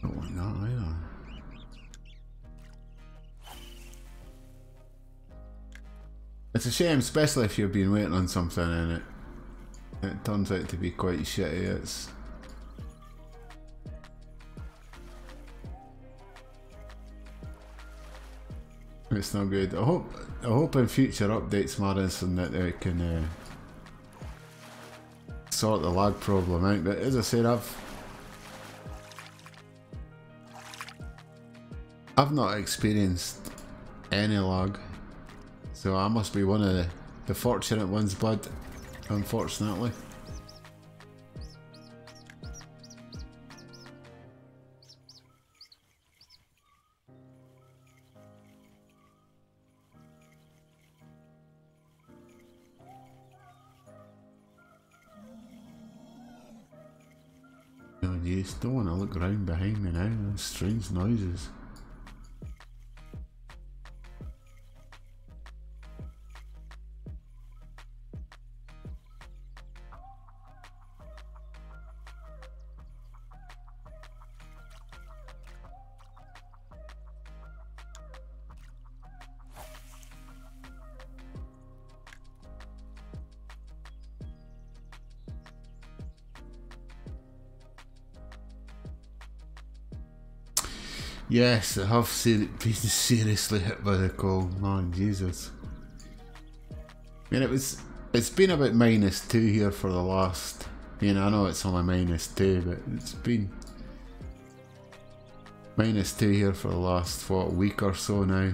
Don't like that either. It's a shame, especially if you've been waiting on something and it turns out to be quite shitty. It's not good. I hope in future updates, Madison, that they can sort the lag problem out. But as I said, I've not experienced any lag, so I must be one of the fortunate ones, bud. Unfortunately. No, you just don't want to look around behind me now. Those strange noises. Yes, I have been seriously hit by the cold, man, Jesus. I mean, it's been about -2 here for the last, I know it's only -2, but it's been -2 here for the last, what, week or so now.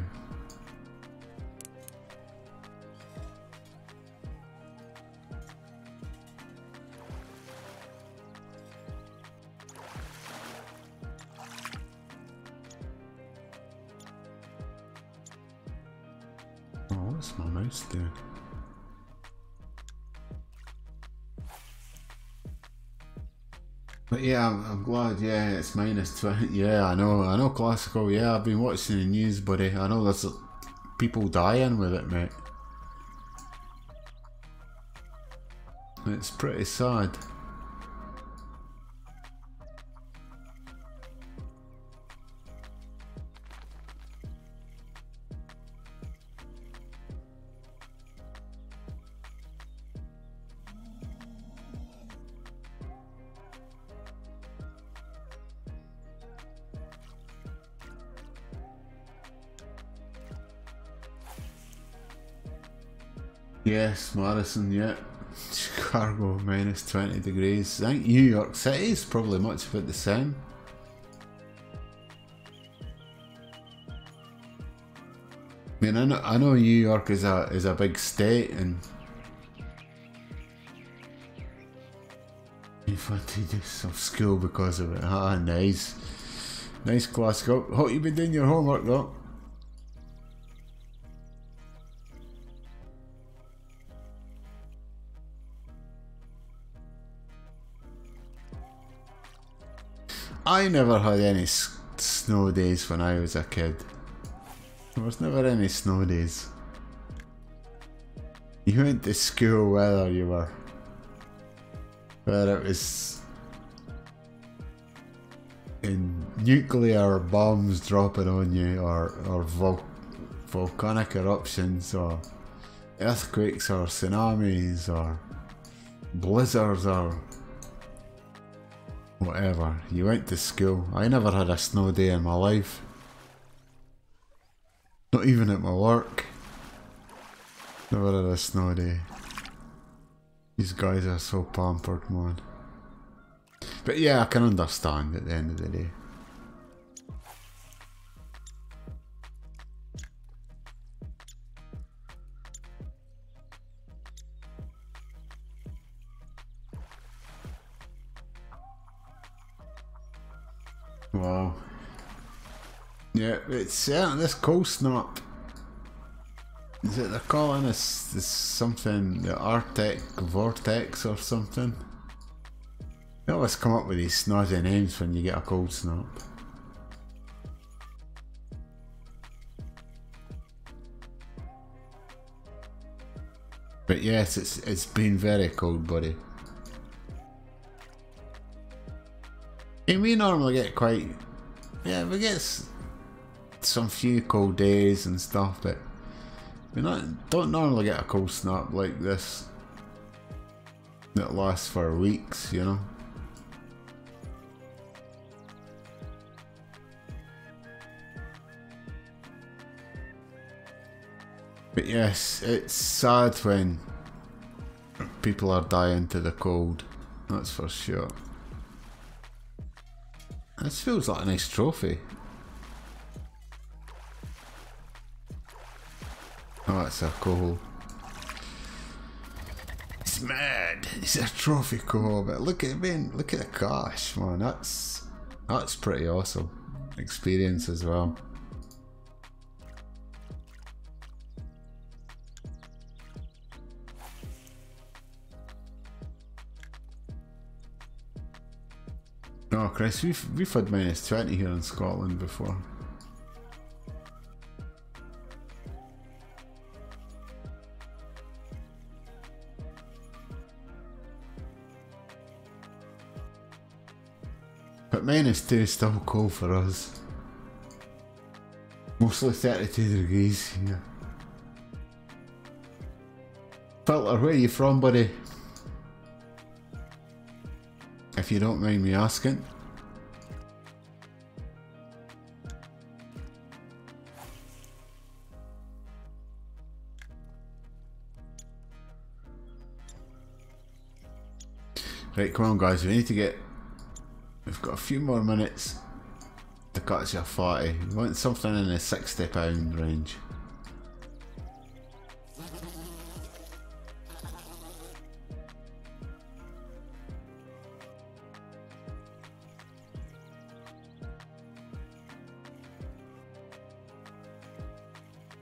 What's my mouse doing? But yeah, I'm glad. Yeah, it's -20. Yeah, I know classical. Yeah, I've been watching the news, buddy. I know people dying with it, mate. It's pretty sad. Yes, Madison, yeah. Chicago minus 20 degrees. I think New York City is probably much about the same. I mean, I know New York is a big state, and advantages of school because of it. Ah, nice, nice class. Hope you've been doing your homework though. I never had any snow days when I was a kid. There was never any snow days. You went to school whether it was in nuclear bombs dropping on you, or volcanic eruptions, or earthquakes, or tsunamis, or blizzards, or whatever. You went to school. I never had a snow day in my life. Not even at my work. Never had a snow day. These guys are so pampered, man. But yeah, I can understand at the end of the day. Wow. Yeah, it's this cold snap. Is it they're calling this something, the Arctic vortex or something? They always come up with these snazzy names when you get a cold snap. But yes, it's been very cold, buddy. And we normally get quite, yeah, we get some few cold days and stuff, but we don't normally get a cold snap like this that lasts for weeks, you know. But yes, it's sad when people are dying to the cold, that's for sure. This feels like a nice trophy. Oh, it's a coal. It's mad. It's a trophy coal, but look at the cash, man. That's pretty awesome experience as well. Oh Chris, we've had minus 20 here in Scotland before. But -2 is still cold for us. Mostly 32 degrees here. Filter, where are you from, buddy? If you don't mind me asking. Right, come on guys, we need to get... We've got a few more minutes to catch a 40. We want something in the £60 range.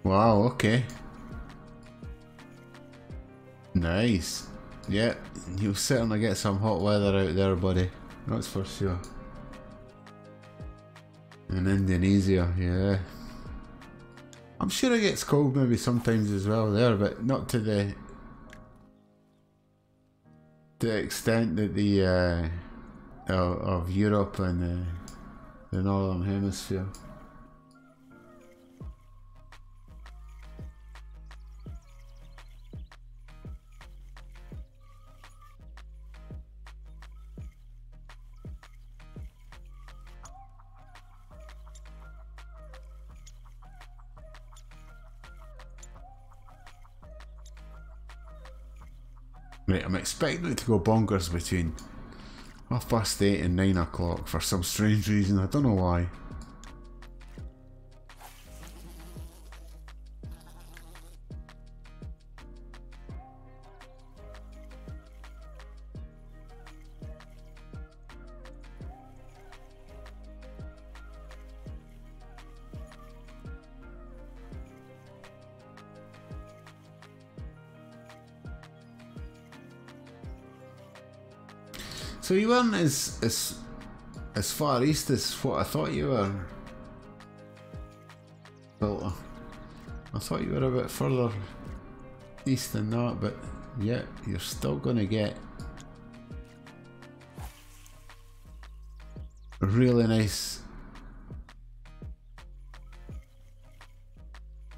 Wow, okay. Nice. Yeah, you'll certainly get some hot weather out there, buddy. That's for sure. In Indonesia, yeah. I'm sure it gets cold maybe sometimes as well there, but not to the extent that the of Europe and the Northern Hemisphere. Right, I'm expecting it to go bonkers between 8:30 and 9 o'clock for some strange reason. I don't know why. So you weren't as far east as what I thought you were. Well, I thought you were a bit further east than that, but yeah, you're still going to get really nice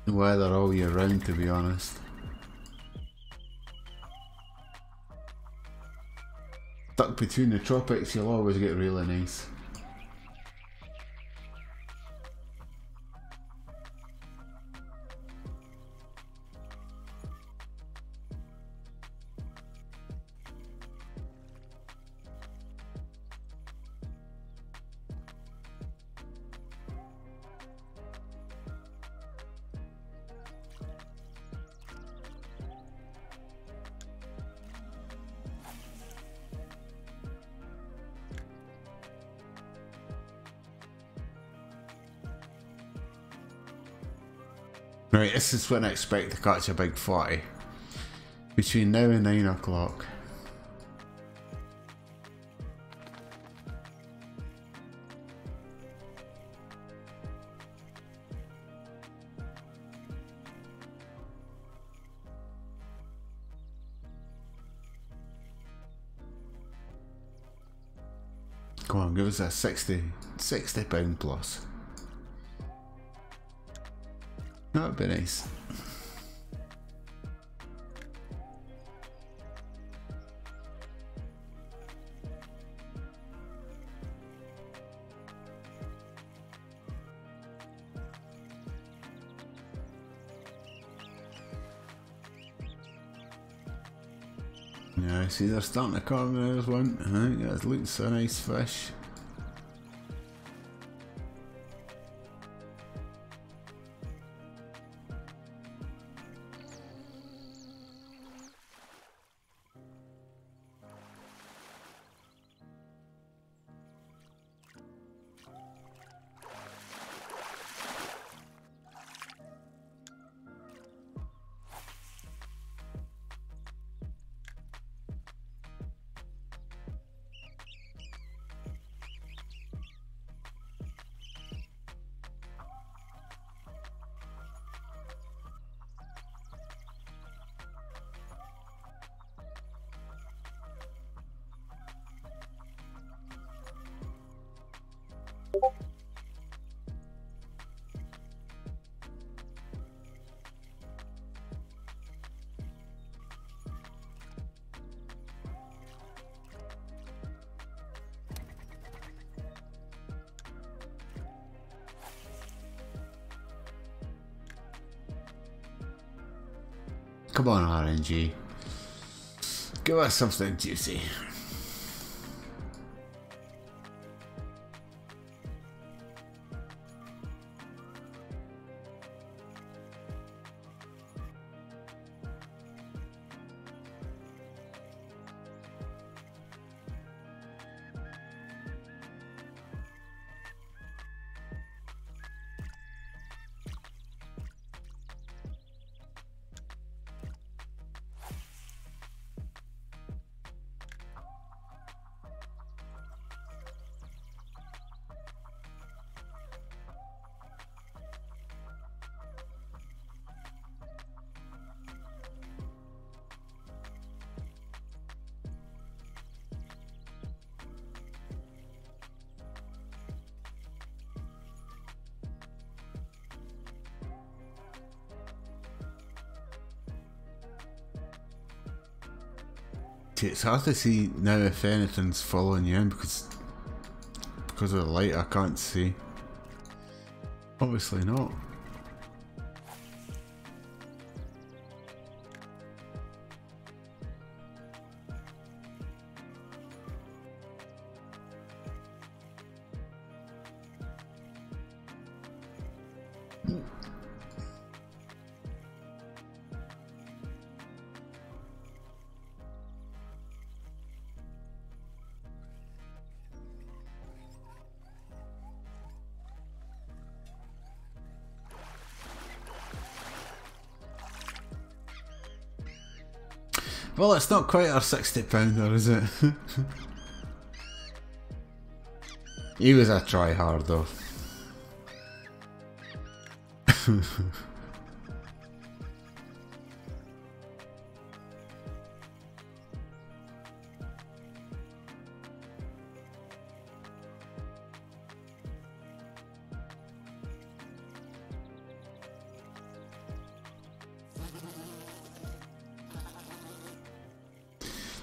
weather all year round, to be honest. Stuck between the tropics, you'll always get really nice. Right, this is when I expect to catch a big 40. Between now and 9 o'clock. Come on, give us a 60 pound plus. That would be nice. Yeah, I see they're starting to come. There's one. I think that looks a nice fish. Come on, RNG. Give us something juicy. It's hard to see now if anything's following you in because of the light I can't see. Obviously not. Well, it's not quite our £60, is it? He was a try-hard though.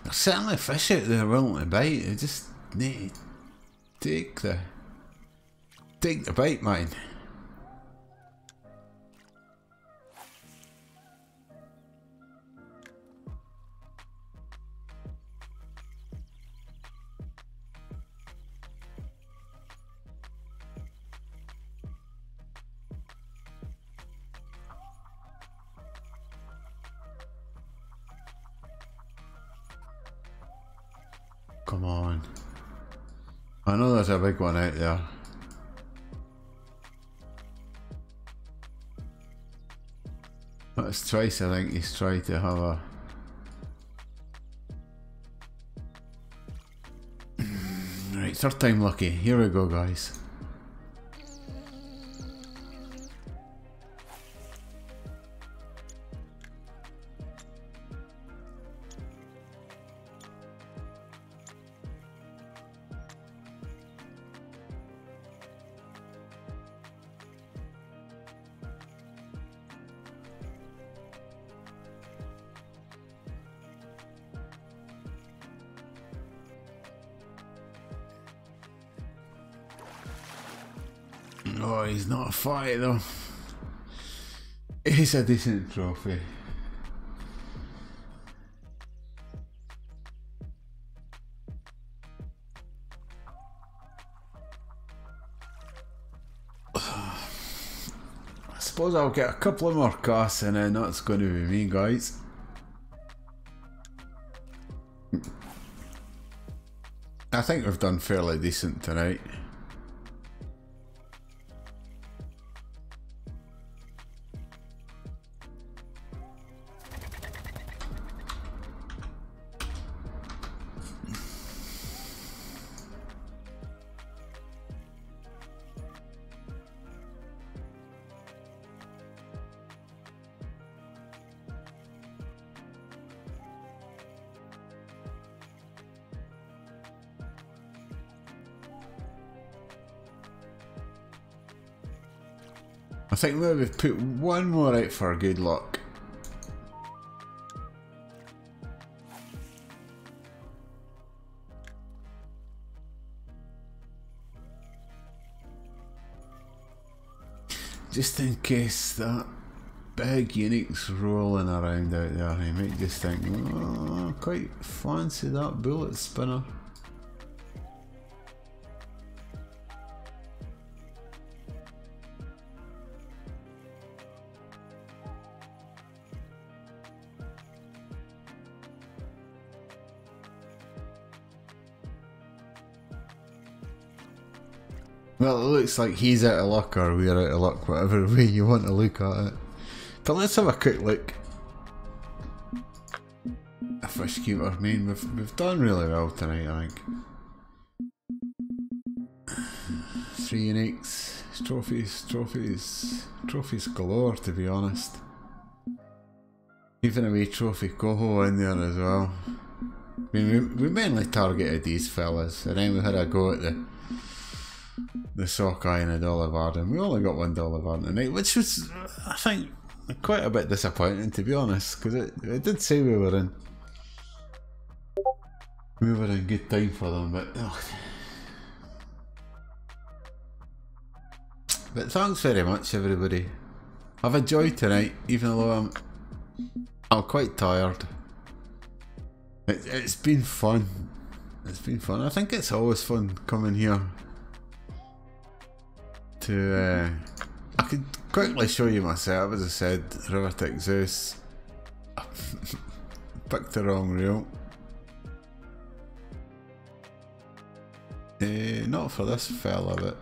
There's certainly fish out there willing to bite. They just need to take the bite, man. Come on. I know there's a big one out there. That's twice I think he's tried to have a... Right, third time lucky. Here we go, guys. Oh, he's not a fight though. It's a decent trophy. I suppose I'll get a couple of more casts and then that's going to be me, guys. I think we've done fairly decent tonight. I think maybe we've put one more out for good luck. Just in case that big Kaniq's rolling around out there, he might just think, oh, quite fancy that bullet spinner. Well, it looks like he's out of luck or we're out of luck, whatever way you want to look at it. But let's have a quick look. A fish keeper. I mean, we've done really well tonight, I think. 3 Kaniqs, trophies galore, to be honest. Even a wee trophy coho in there as well. I mean, we mainly targeted these fellas, and then we had a go at the sockeye and a dollar varden. We only got $1 varden tonight, which was, I think, quite a bit disappointing, to be honest, because it did say we were in. we were in good time for them, but but thanks very much everybody. I've enjoyed tonight, even though I'm quite tired. It's been fun. It's been fun. I think it's always fun coming here to I could quickly show you my setup. As I said, Rivertech Zeus. Picked the wrong reel. Not for this fella, but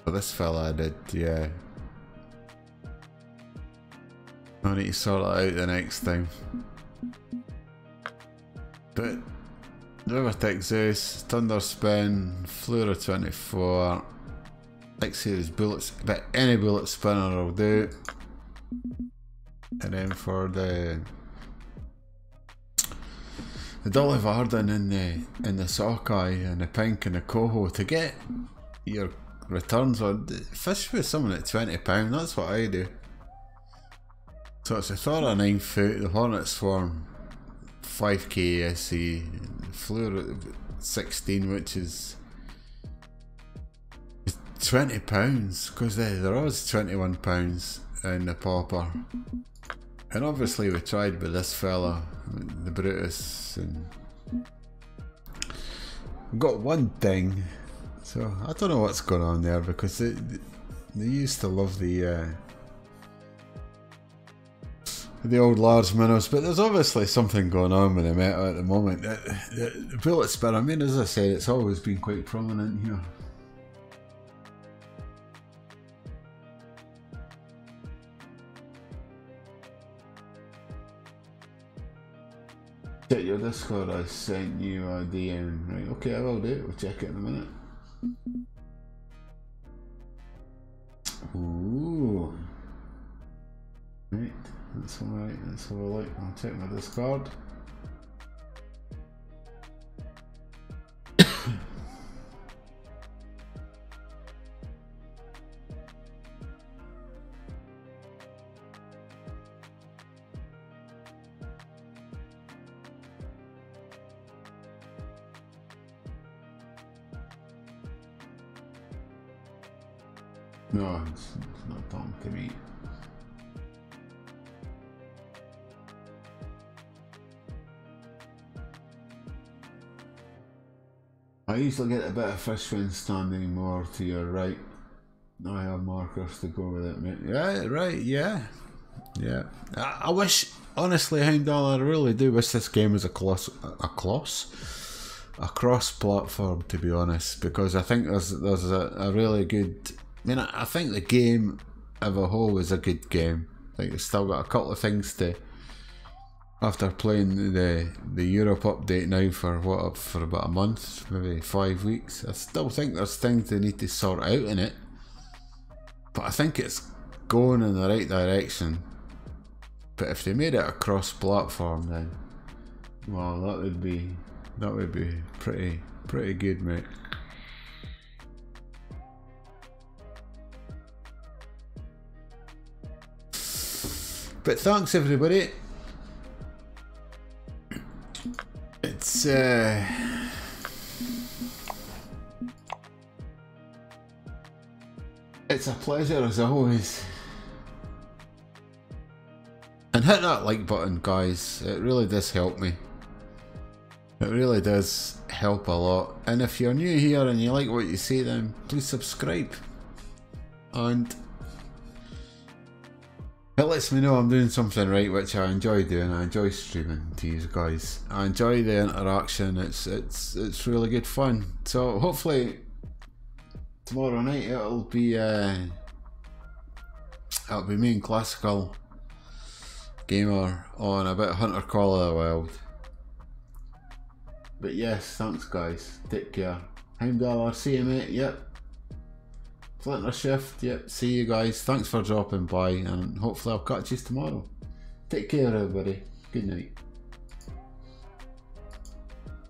for this fella I did, yeah. I need to sort it out the next time. But Rivertech Zeus, Thunder Spin, Flura 24, X Series bullets, but any bullet spinner will do. And then for the Dolly Varden in the sockeye and the pink and the coho, to get your returns on fish with someone at £20, that's what I do. So it's a Thora 9 foot, the Hornet Swarm 5k SE, Fleur 16, which is £20, because there was £21 in the popper. And obviously we tried with this fella, the Brutus, and got one thing. So I don't know what's going on there, because they used to love the old large minnows, but there's obviously something going on with the meta at the moment. The bullet spin, I mean, as I said, it's always been quite prominent here. Check your Discord, I sent you a DM. Right, okay, I will do it. We'll check it in a minute. Ooh. Right, that's alright. Let's have a look. I'll check my Discord. No, it's not talking to me. I usually get a bit of fish when standing more to your right. I have markers to go with it, mate. Yeah, right, yeah. Yeah. I wish, honestly, Houndall, I really do wish this game was a cross-platform, to be honest, because I think there's a really good... I mean, I think the game as a whole is a good game. I think it's still got a couple of things to... After playing the Europe update now for about a month, maybe 5 weeks, I still think there's things they need to sort out in it. But I think it's going in the right direction. But if they made it a cross-platform, then well, that would be pretty good, mate. But thanks everybody. It's a pleasure as always. And hit that like button, guys. It really does help me. It really does help a lot. And if you're new here and you like what you see, then please subscribe. And it lets me know I'm doing something right, which I enjoy doing. I enjoy streaming to you guys. I enjoy the interaction. It's really good fun. So hopefully tomorrow night it'll be me and Classical Gamer on a bit of Hunter Call of the Wild. But yes, thanks guys. Take care. Houndall, see you, mate. Yep. Flinter Shift, yep, see you guys. Thanks for dropping by, and hopefully I'll catch you tomorrow. Take care everybody. Good night.